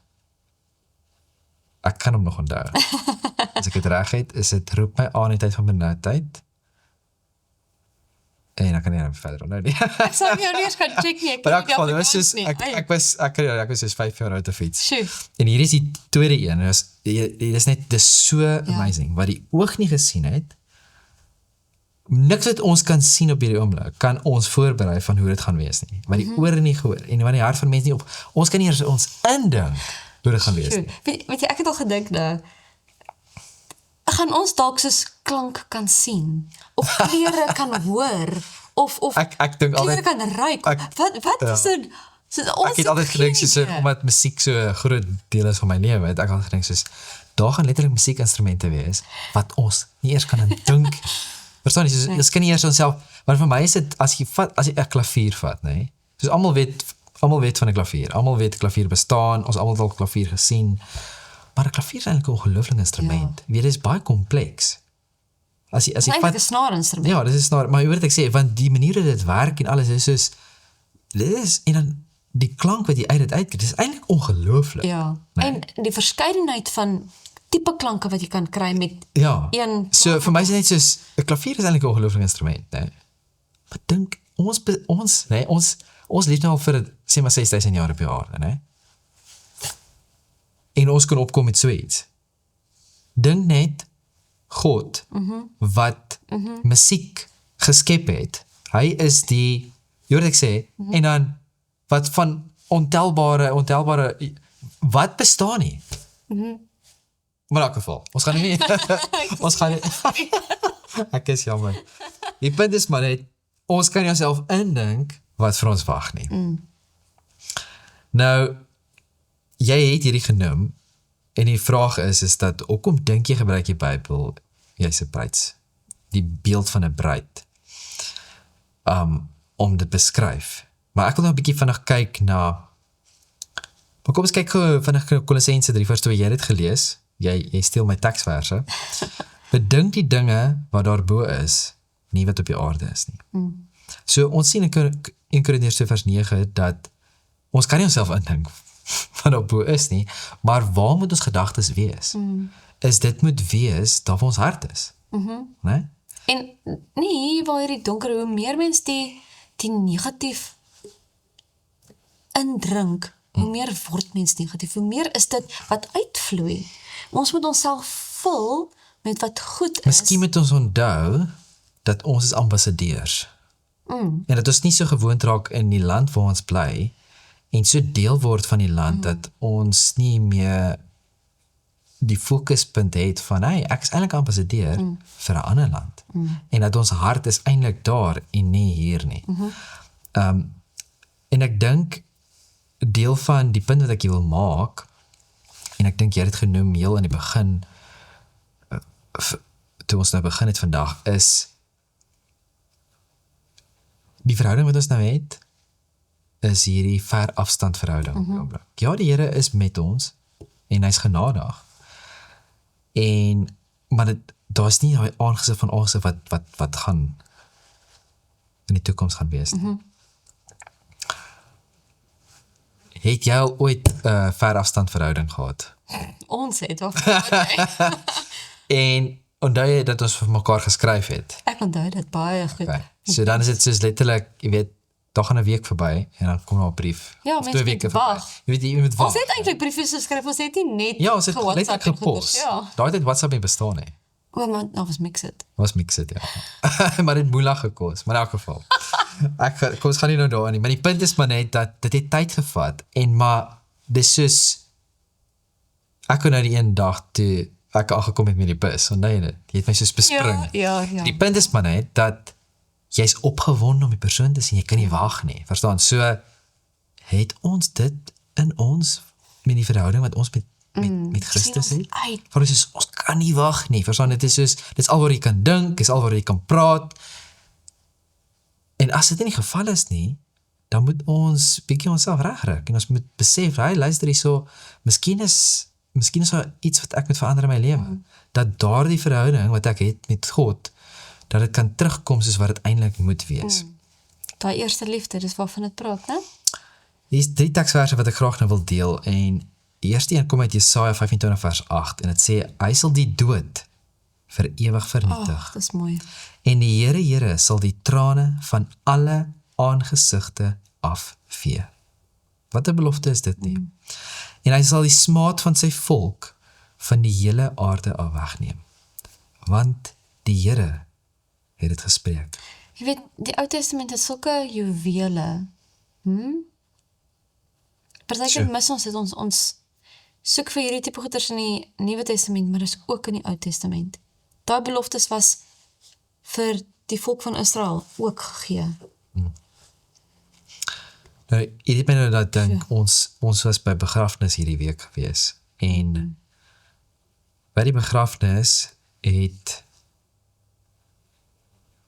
ek kan hom nog onthou. As ek het reg het, is dit roep my aan in die tyd van benoudheid. En ek kan nie verder onthou nie. Ek sal jou nie eens gaan check nie. Maar ek was soos 5 jaar oud te fiets. Sjoe. En hier is die tweede een. Dis so amazing. Wat die oog nie gesien het, niks wat ons kan sien op hierdie oomblik, kan ons voorberei van hoe dit gaan wees nie. Wat die oor nie gehoor, en wat die hart van mense nie op, ons kan nie eers ons indink hoe dit gaan wees nie. Weet jy, ek het al gedink nou, gaan ons dalk soos klank kan sien, of kleure kan hoor, of ek dink kleure altyd, kan ruik, wat is dit? Ek het altyd gedink, omdat musiek so 'n groot deel is van my lewe, het ek altyd gedink, daar gaan letterlik musiekinstrumente wees, wat ons nie eers kan dink. Verstaan jy, ons kan nie eers onsself, maar vir my is dit, as jy 'n klavier vat, nee, soos almal weet van 'n klavier, almal weet klavier bestaan, ons almal het al klavier gesien, maar 'n klavier is eintlik 'n ongelooflike instrument. Jy weet, dit is baie kompleks. As jy vat 'n snaarinstrument. Ja, dit is snaar, maar jy weet wat ek sê, want die manier hoe dit werk en alles is soos, en dan die klank wat jy uit dit uitkry, dit is eintlik ongelooflik. Ja, nee. En die verskeidenheid van tipe klanke wat jy kan kry met een so vir my is dit net soos, 'n klavier is eintlik 'n ongelooflike instrument, nee. Maar dink, ons leef nou al vir, sê maar 6000 jaar op die aarde, nee. En ons kan opkom met so iets. Dink net, God, wat musiek geskep het, hy is die, jy weet ek sê, en dan, wat van ontelbare, wat bestaan nie? Maar in elk geval, ons gaan nie, ek is jammer. Die punt is maar net, ons kan nie onsself indink, wat vir ons wag nie. Nou, jy het hierdie genoem, en die vraag is dat, hoekom dink jy gebruik die Bybel, jy's 'n bruid, die beeld van 'n bruid, om dit beskryf. Maar ek wil nou 'n bietjie vinnig kyk na, maar kom ons kyk vinnig Kolossense 3 vers 2, jy het dit gelees, jy steel my teksverse, bedink die dinge wat daarbo is, nie wat op die aarde is nie. So ons sien in 1 Korintiërs 2 vers 9, dat ons kan nie onsself indink wat daarbo is nie, maar waar moet ons gedagtes wees? Is dit moet wees, daar waar ons hart is. Nee? En nie waar hierdie donker, hoe meer mens die negatief indrink, hoe meer word mens negatief, hoe meer is dit wat uitvloei. Ons moet onsself vul met wat goed is. Miskien moet ons onthou, dat ons is ambassadeurs. En dat ons nie so gewoond raak in die land waar ons bly, en so deel word van die land, dat ons nie meer die fokuspunt het van, hey, ek is eintlik ambassadeur vir 'n ander land. En dat ons hart is eintlik daar en nie hier nie. En ek dink, deel van die punt wat ek wil maak, en ek dink jy het dit genoem heel in die begin, toe ons nou begin het vandag, is die verhouding wat ons nou het, is hierdie ver afstand verhouding. Ja, die Here is met ons, en hy's genadig. Maar daar is nie daai aangesig van aangesig wat gaan in die toekoms gaan wees. Het jy al ooit ver afstand verhouding gehad? Ons het of En onthou jy dat ons vir mekaar geskryf het? Ek onthou dit baie goed. Okay. So dan is dit soos letterlik, jy weet, daar gaan 'n week verby en dan kom daar 'n brief. Ja, of 2 mens weke moet verby. wag. Jy weet, jy moet wag. Ons het eintlik briewe geskryf, ons het nie net Ja, ons het ge-WhatsApp letterlik en gepos. goeders, Ja. Daai het WhatsApp nie bestaan nie. Maar nou was mix it. Was mix it, ja. Maar dit moeilik gekos, maar in elk geval. Ons gaan nie nou daarin nie, maar die punt is maar net dat dit het tyd gevat, en maar dis soos, ek kon nou die een dag toe ek aangekom het met die bus, onthou jy dit? Jy het my soos bespring. Ja. Die punt is maar net dat jy's opgewonde om die persoon te sien, jy kan nie wag nie, verstaan? So het ons dit in ons, met die verhouding wat ons met Christus het, vir ons kan nie wag nie, verstaan? Dit is soos, dit is al waar jy kan dink, dit is al waar jy kan praat, en as dit nie die geval is nie, dan moet ons bietjie onsself regryk, en ons moet besef, hey, luister hier so, miskien is daar iets wat ek moet verander in my lewe, dat daardie verhouding wat ek het met God, dat dit kan terugkom soos wat dit eintlik moet wees. Daai eerste liefde, dis waarvan dit praat, né? Hier is 3 teksverse wat ek graag nou wil deel, en die eerste een kom uit Jesaja 25 vers 8, en het sê, hy sal die dood vir ewig vernietig. Dis mooi. En die Here sal die trane van alle aangesigte afvee. Wat 'n belofte is dit nie? En hy sal die smaad van sy volk van die hele aarde af wegneem. Want die Here het dit gespreek. Jy weet, die Ou Testament is sulke juwele. Partykeer mis ons dit, ons soek vir hierdie tipe goeders in die Nuwe Testament, maar dis ook in die Ou Testament. Daai beloftes was vir die volk van Israel ook gegee. Nou, jy het my nou dat dink, ons was by begrafnis hierdie week gewees, en by die begrafnis het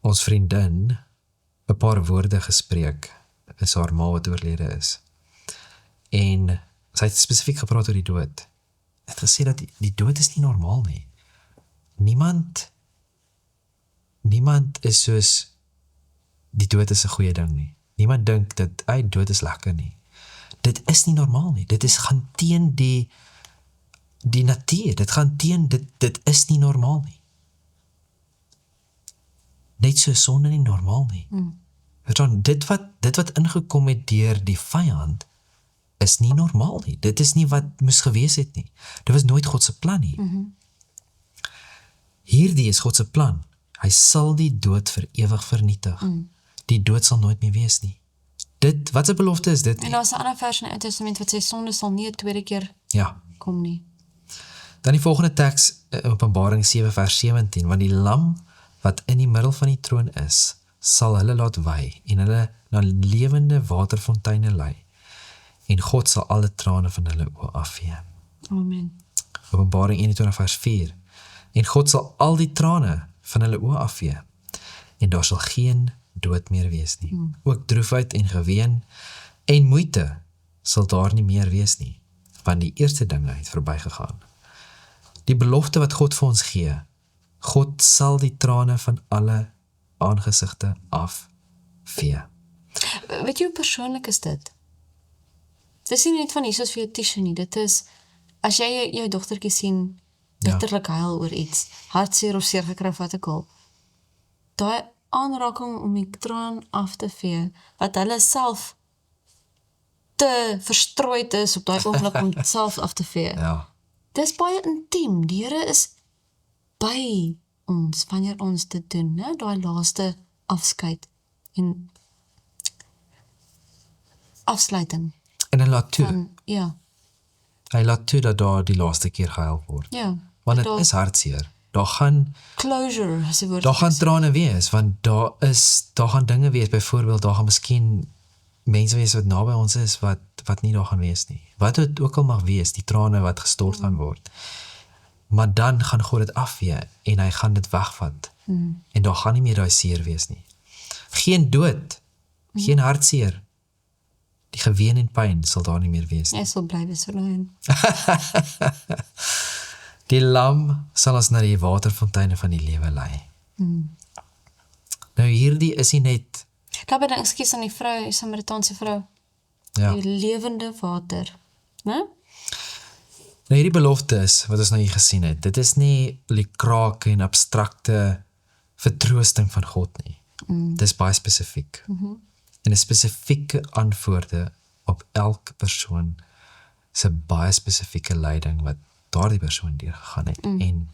ons vriendin 'n paar woorde gespreek, is haar ma wat oorlede is, en sy het spesifiek gepraat oor die dood. Hy het gesê dat die dood is nie normaal nie. Niemand is soos, die dood is 'n goeie ding nie. Niemand dink dat, dood is lekker nie. Dit is nie normaal nie. Dit gaan teen die natuur. Dit gaan teen, dit is nie normaal nie. Net so sonde nie normaal nie. Dit wat ingekom het deur die vyand, is nie normaal nie. Dit is nie wat moes gewees het nie. Dit was nooit God se plan nie. Hierdie is God se plan. Hy sal die dood vir ewig vernietig. Die dood sal nooit meer wees nie. Wat 'n belofte is dit nie? En daar's 'n ander vers in die Ou Testament wat sê sonde sal nie 'n tweede keer kom nie. Dan die volgende teks, Openbaring 7 vers 17, want die lam wat in die middel van die troon is, sal hulle laat wy en hulle na lewende waterfonteine lei. En God sal alle trane van hulle oë afvee. Amen. Openbaring 21 vers 4. En God sal al die trane van hulle oë afvee. En daar sal geen dood meer wees nie. Ook droefheid en geween en moeite sal daar nie meer wees nie, want die eerste dinge het verbygegaan. Die belofte wat God vir ons gee, God sal die trane van alle aangesigte afvee. Weet jy hoe persoonlik is dit? Dit is nie net van Jesus vir jou tissues nie, dit is, as jy jou dogtertjie sien, letterlik huil oor iets, hartseer of seer gekry of wat ook al, daai aanraking om die traan af te vee, wat hulle self te verstrooid is op daai oomblik om dit self af te vee. Ja. Dis baie intiem. Die Here is by ons wanneer ons dit doen, né? Daai laaste afskeid en afsluiting. En hy laat toe. Ja, Hy laat toe dat daar die laaste keer gehelp word. ja. Want dit Daar- is hartseer. Daar gaan Closure, as die woord. Daar gaan trane wees, want daar gaan dinge wees, byvoorbeeld, daar gaan miskien mense wees wat naby ons is, wat nie daar gaan wees nie. Wat het ook al mag wees, die trane wat gestort gaan word. Maar dan gaan God dit afvee, en hy gaan dit wegvat. En daar gaan nie meer daai seer wees nie. Geen dood, geen hartseer, die geween en pyn sal daar nie meer wees nie. Jy sal bly wees vir hulle. Die lam sal ons na die waterfonteine van die lewe lei. Nou hierdie is nie net, Ek het by ekskuus aan die vrou, die Samaritaanse vrou, ja, die lewende water. Né? nou hierdie belofte is, wat ons nou hier gesien het, dit is nie die krake en abstrakte vertroosting van God nie. Dit is baie spesifiek. En 'n spesifieke antwoorde op elke persoon se baie spesifieke lyding wat daardie persoon deurgegaan het, en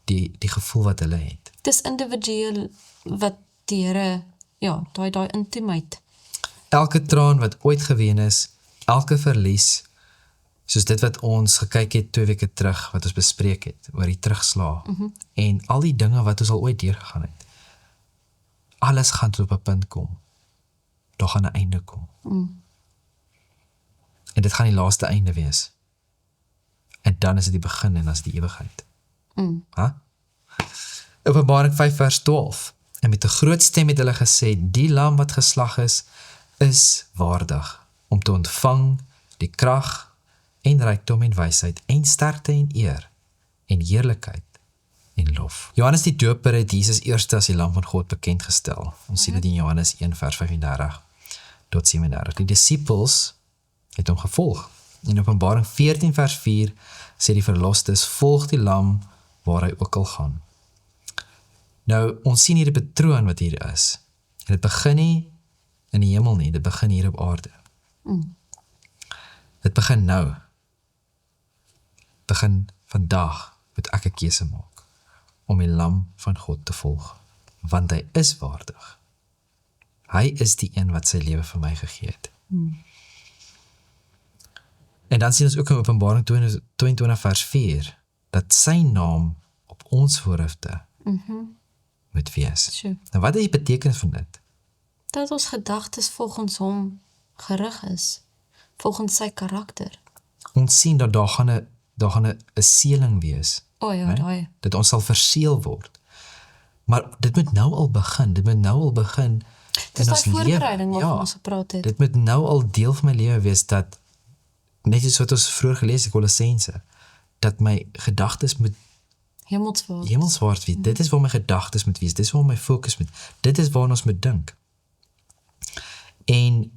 die gevoel wat hulle het. Dis individueel wat die Here, ja, daai intimiteit. Elke traan wat ooit geween is, elke verlies, soos dit wat ons gekyk het 2 weke terug, wat ons bespreek het, oor die terugslag, en al die dinge wat ons al ooit deurgegaan het, alles gaan tot op 'n punt kom. Daar gaan 'n einde kom. En dit gaan die laaste einde wees. En dan is dit die begin en dan is die ewigheid. Ha? Openbaring 5 vers 12. En met 'n groot stem het hulle gesê, die lam wat geslag is waardig om te ontvang die krag en rykdom en wysheid en sterkte en eer en heerlikheid en lof. Johannes die Doper het Jesus eerste as die lam van God bekend gestel. Ons sien dit in Johannes 1 vers 35 tot 37. Die disippels het hom gevolg. In Openbaring 14 vers 4 sê die verlostes, volg die lam waar hy ook al gaan. Nou, ons sien hier die patroon wat hier is. En dit begin nie in die hemel nie, dit begin hier op aarde. Dit begin nou. Begin vandag, moet ek 'n keuse maak om die lam van God te volg, want hy is waardig. Hy is die een wat sy lewe vir my gegee het. En dan sien ons ook in Openbaring 22 vers 4, dat sy naam op ons voorhoofde moet wees. So, Nou wat is die betekenis van dit? dat ons gedagtes volgens hom gerig is, volgens sy karakter. Ons sien dat daar gaan 'n sealing wees, O ja, daai. dat ons sal verseël word. Maar dit moet nou al begin, Dis in daai ons lewe. voorbereiding waarvan Ja, ons gepraat het. dit moet nou al deel van my lewe wees, dat, net soos wat ons vroeër gelees het, Kolossense, dat my gedagtes moet Hemelswaarts. hemelswaarts wees. Dit is waar my gedagtes moet wees, dit is waar my fokus moet, dit is waar ons moet dink. En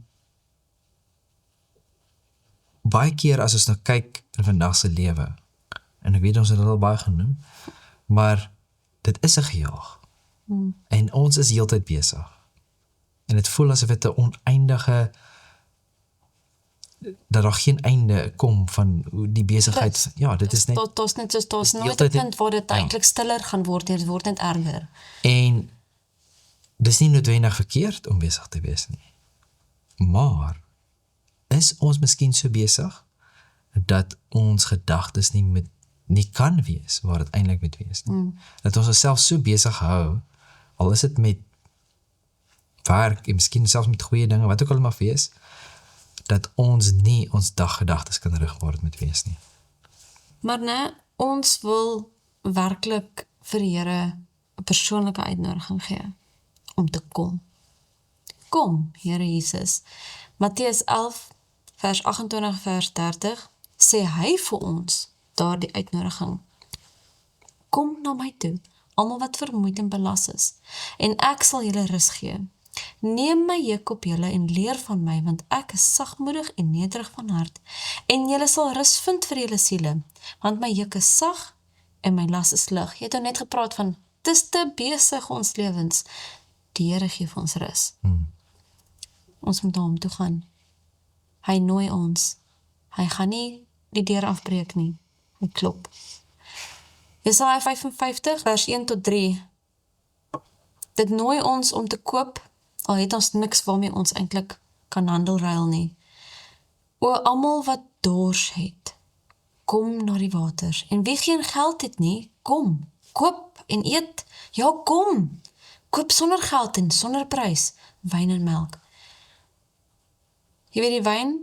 baie keer as ons nou kyk in vandag se lewe, en ek weet ons het dit al baie genoem, maar dit is 'n gejaag. En ons is heeltyd besig. En dit voel asof dit 'n oneindige, dat daar geen einde kom van hoe die besigheid, ja, dit is net, Daar's nooit 'n heeltyd- punt waar dit eintlik stiller gaan word, dit word net erger. en dis nie noodwendig verkeerd om besig te wees nie. Maar is ons miskien so besig dat ons gedagtes nie kan wees waar dit eintlik moet wees nie. Dat ons onsself so besig hou, al is dit met werk en miskien selfs met goeie dinge, wat ook al mag wees, dat ons nie ons daggedagtes kan rig waar dit moet wees nie. Maar nee, ons wil werklik vir die Here 'n persoonlike uitnodiging gee om te kom. Kom, Here Jesus. Matteus 11 vers 28 vers 30 sê hy vir ons daardie uitnodiging. Kom na my toe, almal wat vermoeid en belas is, en ek sal julle rus gee. Neem my juk op julle en leer van my, want ek is sagmoedig en nederig van hart, en julle sal rus vind vir julle siele, want my juk is sag en my las is lig. Jy het nou net gepraat van, dis te besig ons lewens. Die Here gee vir ons rus. Ons moet na hom toe gaan. Hy nooi ons. Hy gaan nie die deur afbreek nie. Hy klop. Jesaja 55 vers 1 tot 3. Dit nooi ons om te koop, al het ons niks waarmee ons eintlik kan handel ruil nie. O almal wat dors het, kom na die waters. En wie geen geld het nie, kom, koop en eet. Ja, kom, koop sonder geld en sonder prys, wyn en melk. Jy weet, die wyn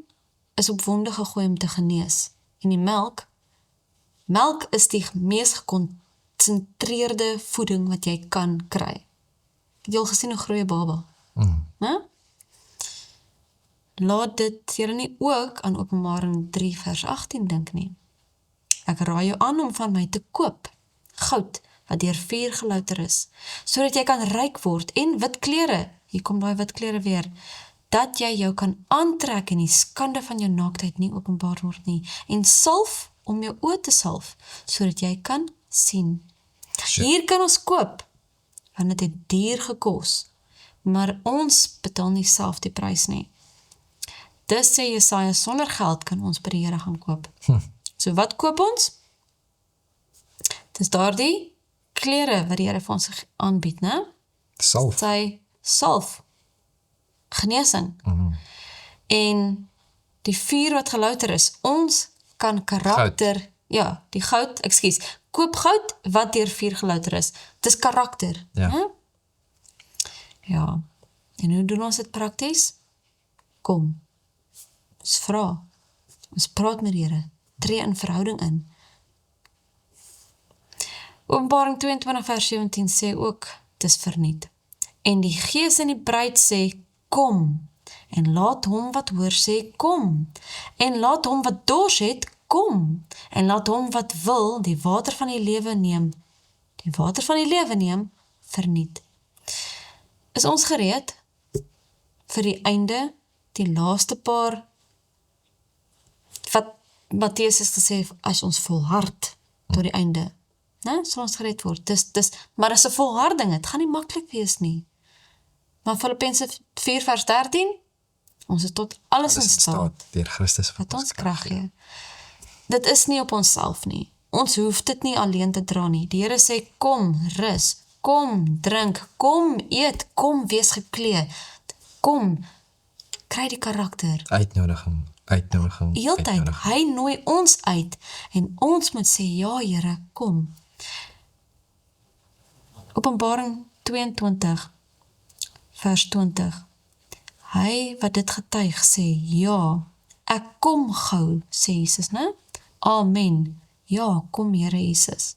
is op wonde gegooi om te genees. En die melk is die mees geconcentreerde voeding wat jy kan kry. Het jy al gesien 'n groeie baba? Ne? Laat dit julle nie ook aan Openbaring 3 vers 18 dink nie. Ek raai jou aan om van my te koop, goud wat deur vuur gelouter is, sodat jy kan ryk word en wit klere, hier kom daai wit klere weer, dat jy jou kan aantrek en die skande van jou naaktheid nie openbaar word nie, en salf om jou oë te salf, sodat jy kan sien. Hier kan ons koop, want dit het duur gekos, maar ons betaal nie self die prys nie. Dis sê Jesaja, sonder geld kan ons by die Here gaan koop. So wat koop ons? Dis daardie klere wat die Here vir ons aanbied, né? Salf. Sy salf, genesing. En die vuur wat gelouter is, ons kan karakter, ja, die goud, koop goud wat deur vuur gelouter is. Dis karakter, Ja. né? Ja, en hoe doen ons dit prakties? Kom, ons vra, ons praat met die Here, tree in verhouding in. Openbaring 22 vers 17 sê ook, dis verniet. En die Gees en die bruid sê, kom, en laat hom wat hoor sê, kom, en laat hom wat dors het, kom, en laat hom wat wil, die water van die lewe neem, verniet. Is ons gereed vir die einde, die laaste paar, wat Matteus is gesê, as ons volhard tot die einde, né, sal ons gered word. Maar dis 'n volharding, het gaan nie maklik wees nie. Maar Filippense 4 vers 13, ons is tot alles in staat, deur Christus wat ons krag gee. Dit is nie op onsself nie. Ons hoef dit nie alleen te dra nie. Die Here sê, kom, rus, kom, drink, kom, eet, kom, wees geklee, kom, kry die karakter. Uitnodiging. Heeltyd, hy nooi ons uit, en ons moet sê, ja Here, kom. Openbaring 22, vers 20. Hy wat dit getuig sê, ja, ek kom gou, sê Jesus, né? Amen. Ja, kom Here Jesus.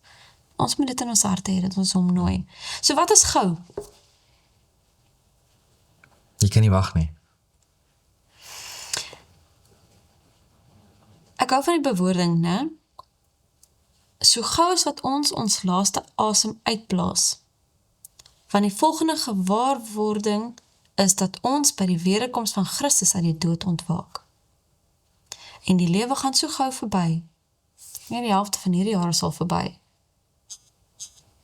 Ons moet dit in ons harte hê, dat ons hom nooi. So wat is gou? Jy kan nie wag nie. Ek hou van die bewoording, né? So gou as wat ons laaste asem uitblaas. Van die volgende gewaarwording is dat ons by die wederkoms van Christus uit die dood ontwaak. En die lewe gaan so gou verby. Die helfte van hierdie jaar is al verby.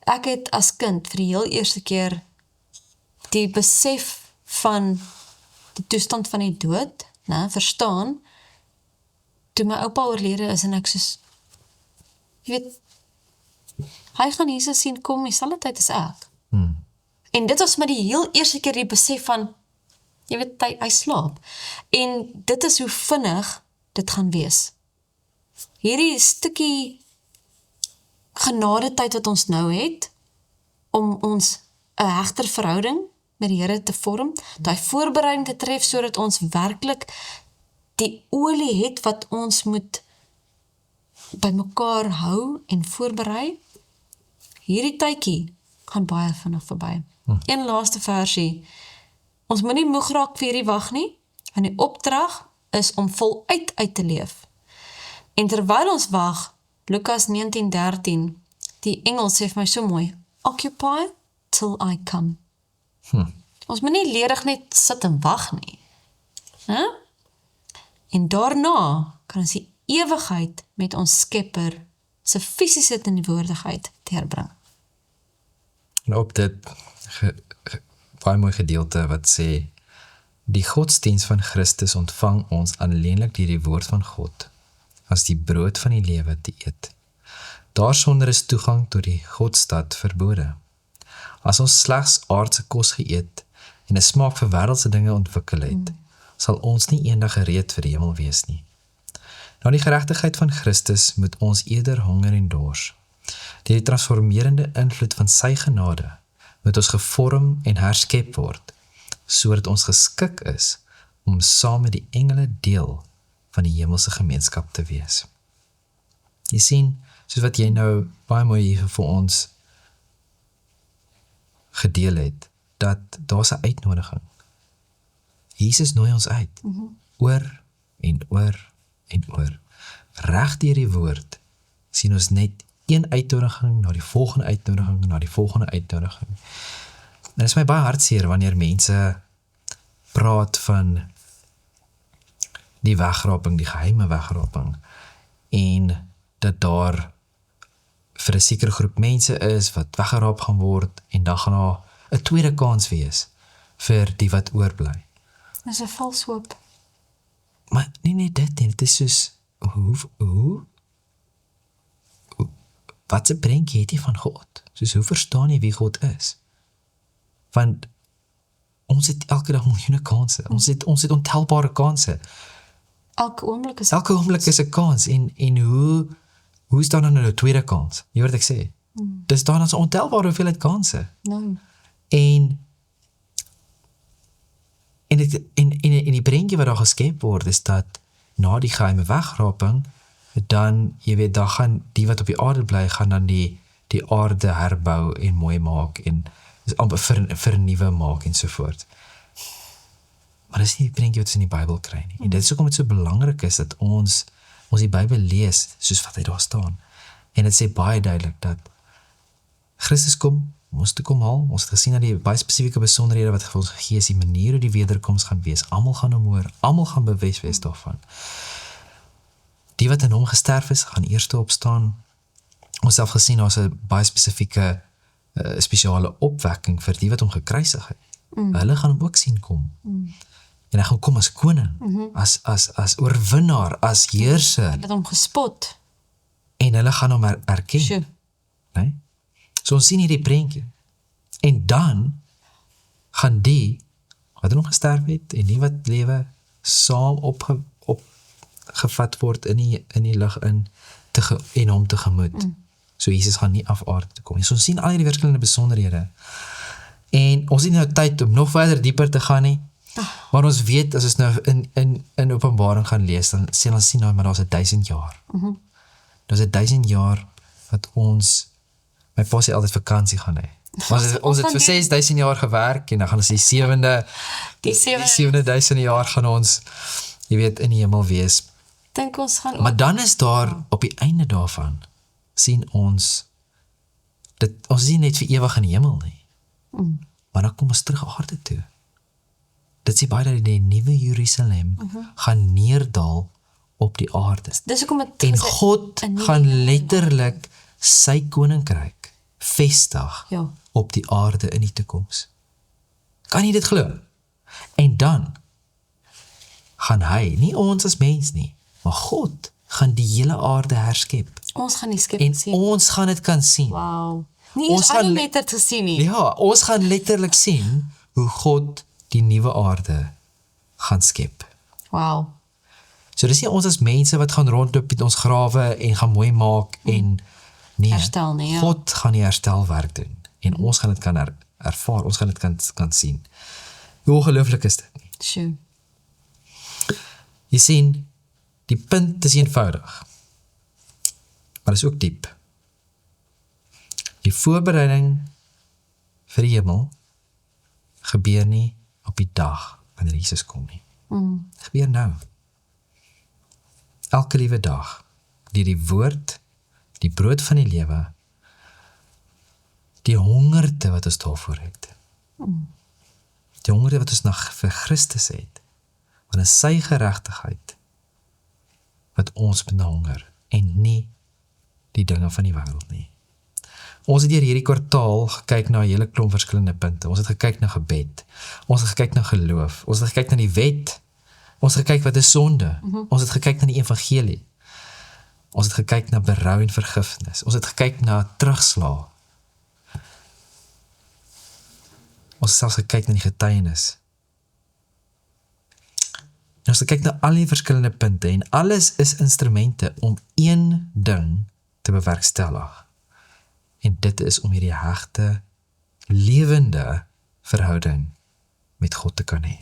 Ek het as kind vir die heel eerste keer die besef van die toestand van die dood, né, verstaan, toe my oupa oorlede is en ek soos, jy weet, hy gaan Jesus sien kom, dieselfde tyd as ek. En dit was maar die heel eerste keer die besef van, jy weet, hy slaap. En dit is hoe vinnig dit gaan wees. Hierdie stukkie genade tyd wat ons nou het, om ons 'n hegter verhouding met die Here te vorm, daai voorbereiding te tref, sodat ons werklik die olie het wat ons moet by mekaar hou en voorberei. Hierdie tydjie gaan baie vinnig verby. Een laaste versie. Ons moet nie moeg raak vir hierdie wag nie, want die opdrag is om voluit uit te leef. En terwyl ons wag, Lukas 19:13, die engel sê vir my so mooi, occupy till I come. Ons moet nie ledig net sit en wag nie. En daarna kan ons die ewigheid met ons Skepper se fisiese teenwoordigheid deurbring. En op dit baie mooi gedeelte wat sê, die godsdiens van Christus ontvang ons alleenlik deur die woord van God, as die brood van die lewe te eet. Daarsonder is toegang tot die Godstad verbode. As ons slegs aardse kos geëet en 'n smaak vir wêreldse dinge ontwikkel het, sal ons nie eendag gereed vir die hemel wees nie. Na die geregtigheid van Christus moet ons eerder honger en dors. Deur die transformerende invloed van sy genade moet ons gevorm en herskep word, sodat ons geskik is om saam met die engele deel van die hemelse gemeenskap te wees. Jy sien, soos wat jy nou baie mooi hier vir ons gedeel het, dat daar's 'n uitnodiging. Jesus nooi ons uit, oor en oor en oor. Reg deur die woord sien ons net een uitnodiging na die volgende uitnodiging, na die volgende uitnodiging. En dit is my baie hartseer wanneer mense praat van die wegraping, die geheime wegraping, en dat daar vir 'n sekere groep mense is wat weggeraap gaan word, en dan gaan daar 'n tweede kans wees vir die wat oorbly. Dis 'n vals hoop. Maar nie net dit nie, dit is soos, wat 'n prentjie het jy van God? Soos, hoe verstaan jy wie God is? Want ons het elke dag miljoene kanse, ons het ontelbare kanse. Elke oomblik is Elke oomblik is 'n kans, en hoe is daar nou 'n tweede kans? Jy hoor wat ek sê? Dis daar dan so ontelbare hoeveelheid kanse. nou. En die prentjie wat daar geskep word, is dat na die geheime wegraping, dan, jy weet, dan gaan die wat op die aarde bly, gaan dan die aarde herbou en mooi maak, en is amper vernuwe maak en so voort. Maar dis nie die prentjie wat ons in die Bybel kry nie. En dit is hoekom dit so belangrik is dat ons die Bybel lees soos wat hy daar staan. En dit sê baie duidelik dat Christus kom, ons toe kom haal. Ons het gesien dat die baie spesifieke besonderhede wat vir ons gegee is, die manier hoe die wederkoms gaan wees. Almal gaan hom hoor, almal gaan bewus wees daarvan. Die wat in hom gesterf is, gaan eerste opstaan. Ons self gesien, daar's 'n baie spesifieke spesiale opwekking vir die wat hom gekruisig het. Hulle gaan hom ook sien kom. En hy gaan kom as koning, as oorwinnaar, as heerser. Het hom gespot. En hulle gaan hom erken. Sjoe. Nee? So ons sien hierdie prentjie. En dan gaan die wat in hom gesterf het en die wat lewe saam opgevat word in die lig en hom tegemoet. So Jesus gaan nie af aarde toe kom. So ons sien al hierdie verskillende besonderhede. En ons het nou tyd om nog verder dieper te gaan nie. Maar ons weet, as ons nou in Openbaring gaan lees, dan sien nou, maar daar's 1000 jaar. Daar's 1000 jaar wat ons, my pa sê altyd vakansie gaan hê. Ons het vir 6000 jaar gewerk, en dan gaan ons die 7de 1000 jaar gaan ons, jy weet, in die hemel wees. Dink ons gaan Maar dan is daar, op die einde daarvan, sien ons is nie net vir ewig in die hemel nie. Maar dan kom ons terug aarde toe. Dit sê baie dat die nuwe Jerusalem gaan neerdal op die aarde. Dis hoekom En God gaan letterlik sy koninkryk vestig op die aarde in die toekoms. Kan jy dit glo? En dan gaan hy, nie ons as mens nie, maar God gaan die hele aarde herskep. Ons gaan die skepping sien. En ons gaan dit kan sien. Wow. Nie eens alle letter te sien nie. Ja, ons gaan letterlik sien hoe God die nuwe aarde gaan skep. Wow. So dis nie ons as mense wat gaan rondloop met ons grawe en gaan mooi maak en nee, herstel nie, ja. God gaan die herstelwerk doen en ons gaan dit kan ervaar, ons gaan dit kan sien. Hoe ongelooflik is dit nie? Sjoe. Jy sien, die punt is eenvoudig, maar is ook diep. Die voorbereiding vir die hemel gebeur nie op die dag wanneer Jesus kom nie. Het gebeur nou. Elke liewe dag, deur die woord, die brood van die lewe, die hongerte wat ons daarvoor het. Die hongerte wat ons vir Christus het, want is sy geregtigheid wat ons moet honger en nie die dinge van die wêreld nie. Ons het deur hierdie kwartaal gekyk na 'n hele klomp verskillende punte. Ons het gekyk na gebed. Ons het gekyk na geloof. Ons het gekyk na die wet. Ons het gekyk wat is sonde. Ons het gekyk na die evangelie. Ons het gekyk na berou en vergifnis. Ons het gekyk na terugslag. Ons het selfs gekyk na die getuienis. En ons As ek kyk na al die verskillende punte en alles is instrumente om een ding te bewerkstellig. En dit is om hierdie hegte, lewende verhouding met God te kan hê.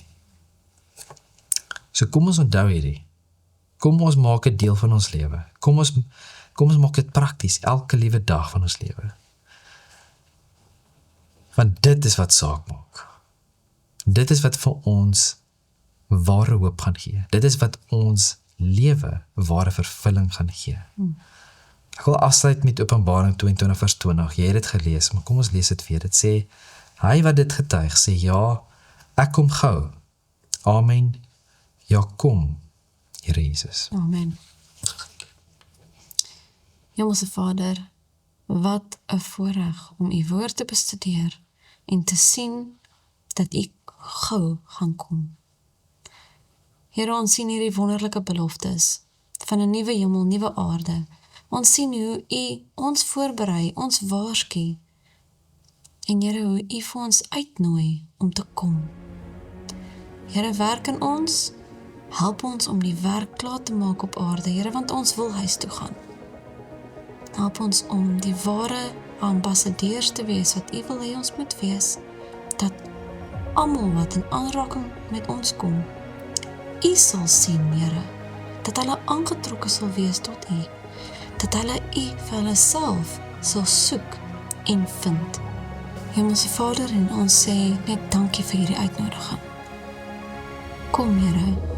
So kom ons onthou hierdie. Kom ons maak dit deel van ons lewe. Kom ons maak dit prakties elke liewe dag van ons lewe. Want dit is wat saak maak. Dit is wat vir ons ware hoop gaan gee. Dit is wat ons lewe ware vervulling gaan gee. Ek wil afsluit met Openbaring 22 vers 20. Jy het dit gelees, maar kom ons lees dit weer. Dit sê, hy wat dit getuig, sê ja, ek kom gou. Amen. Ja, kom, Here Jesus. Amen. Hemelse Vader, wat 'n voorreg om u woord te bestudeer en te sien dat u gou gaan kom. Here, ons sien hierdie wonderlike beloftes van 'n nuwe hemel, nuwe aarde. Ons sien hoe u ons voorberei, ons waarsku. En Here, hoe u vir ons uitnooi om te kom. Here, werk in ons, help ons om die werk klaar te maak op aarde, Here, want ons wil huis toe gaan. Help ons om die ware ambassadeurs te wees wat u wil hê ons moet wees, dat almal wat in aanraking met ons kom, u sal sien, Here, dat hulle aangetrokke sal wees tot u, dat hulle u vir hulle self sal soek en vind. Hemelse Vader, en ons sê net dankie vir hierdie uitnodiging. Kom, Here,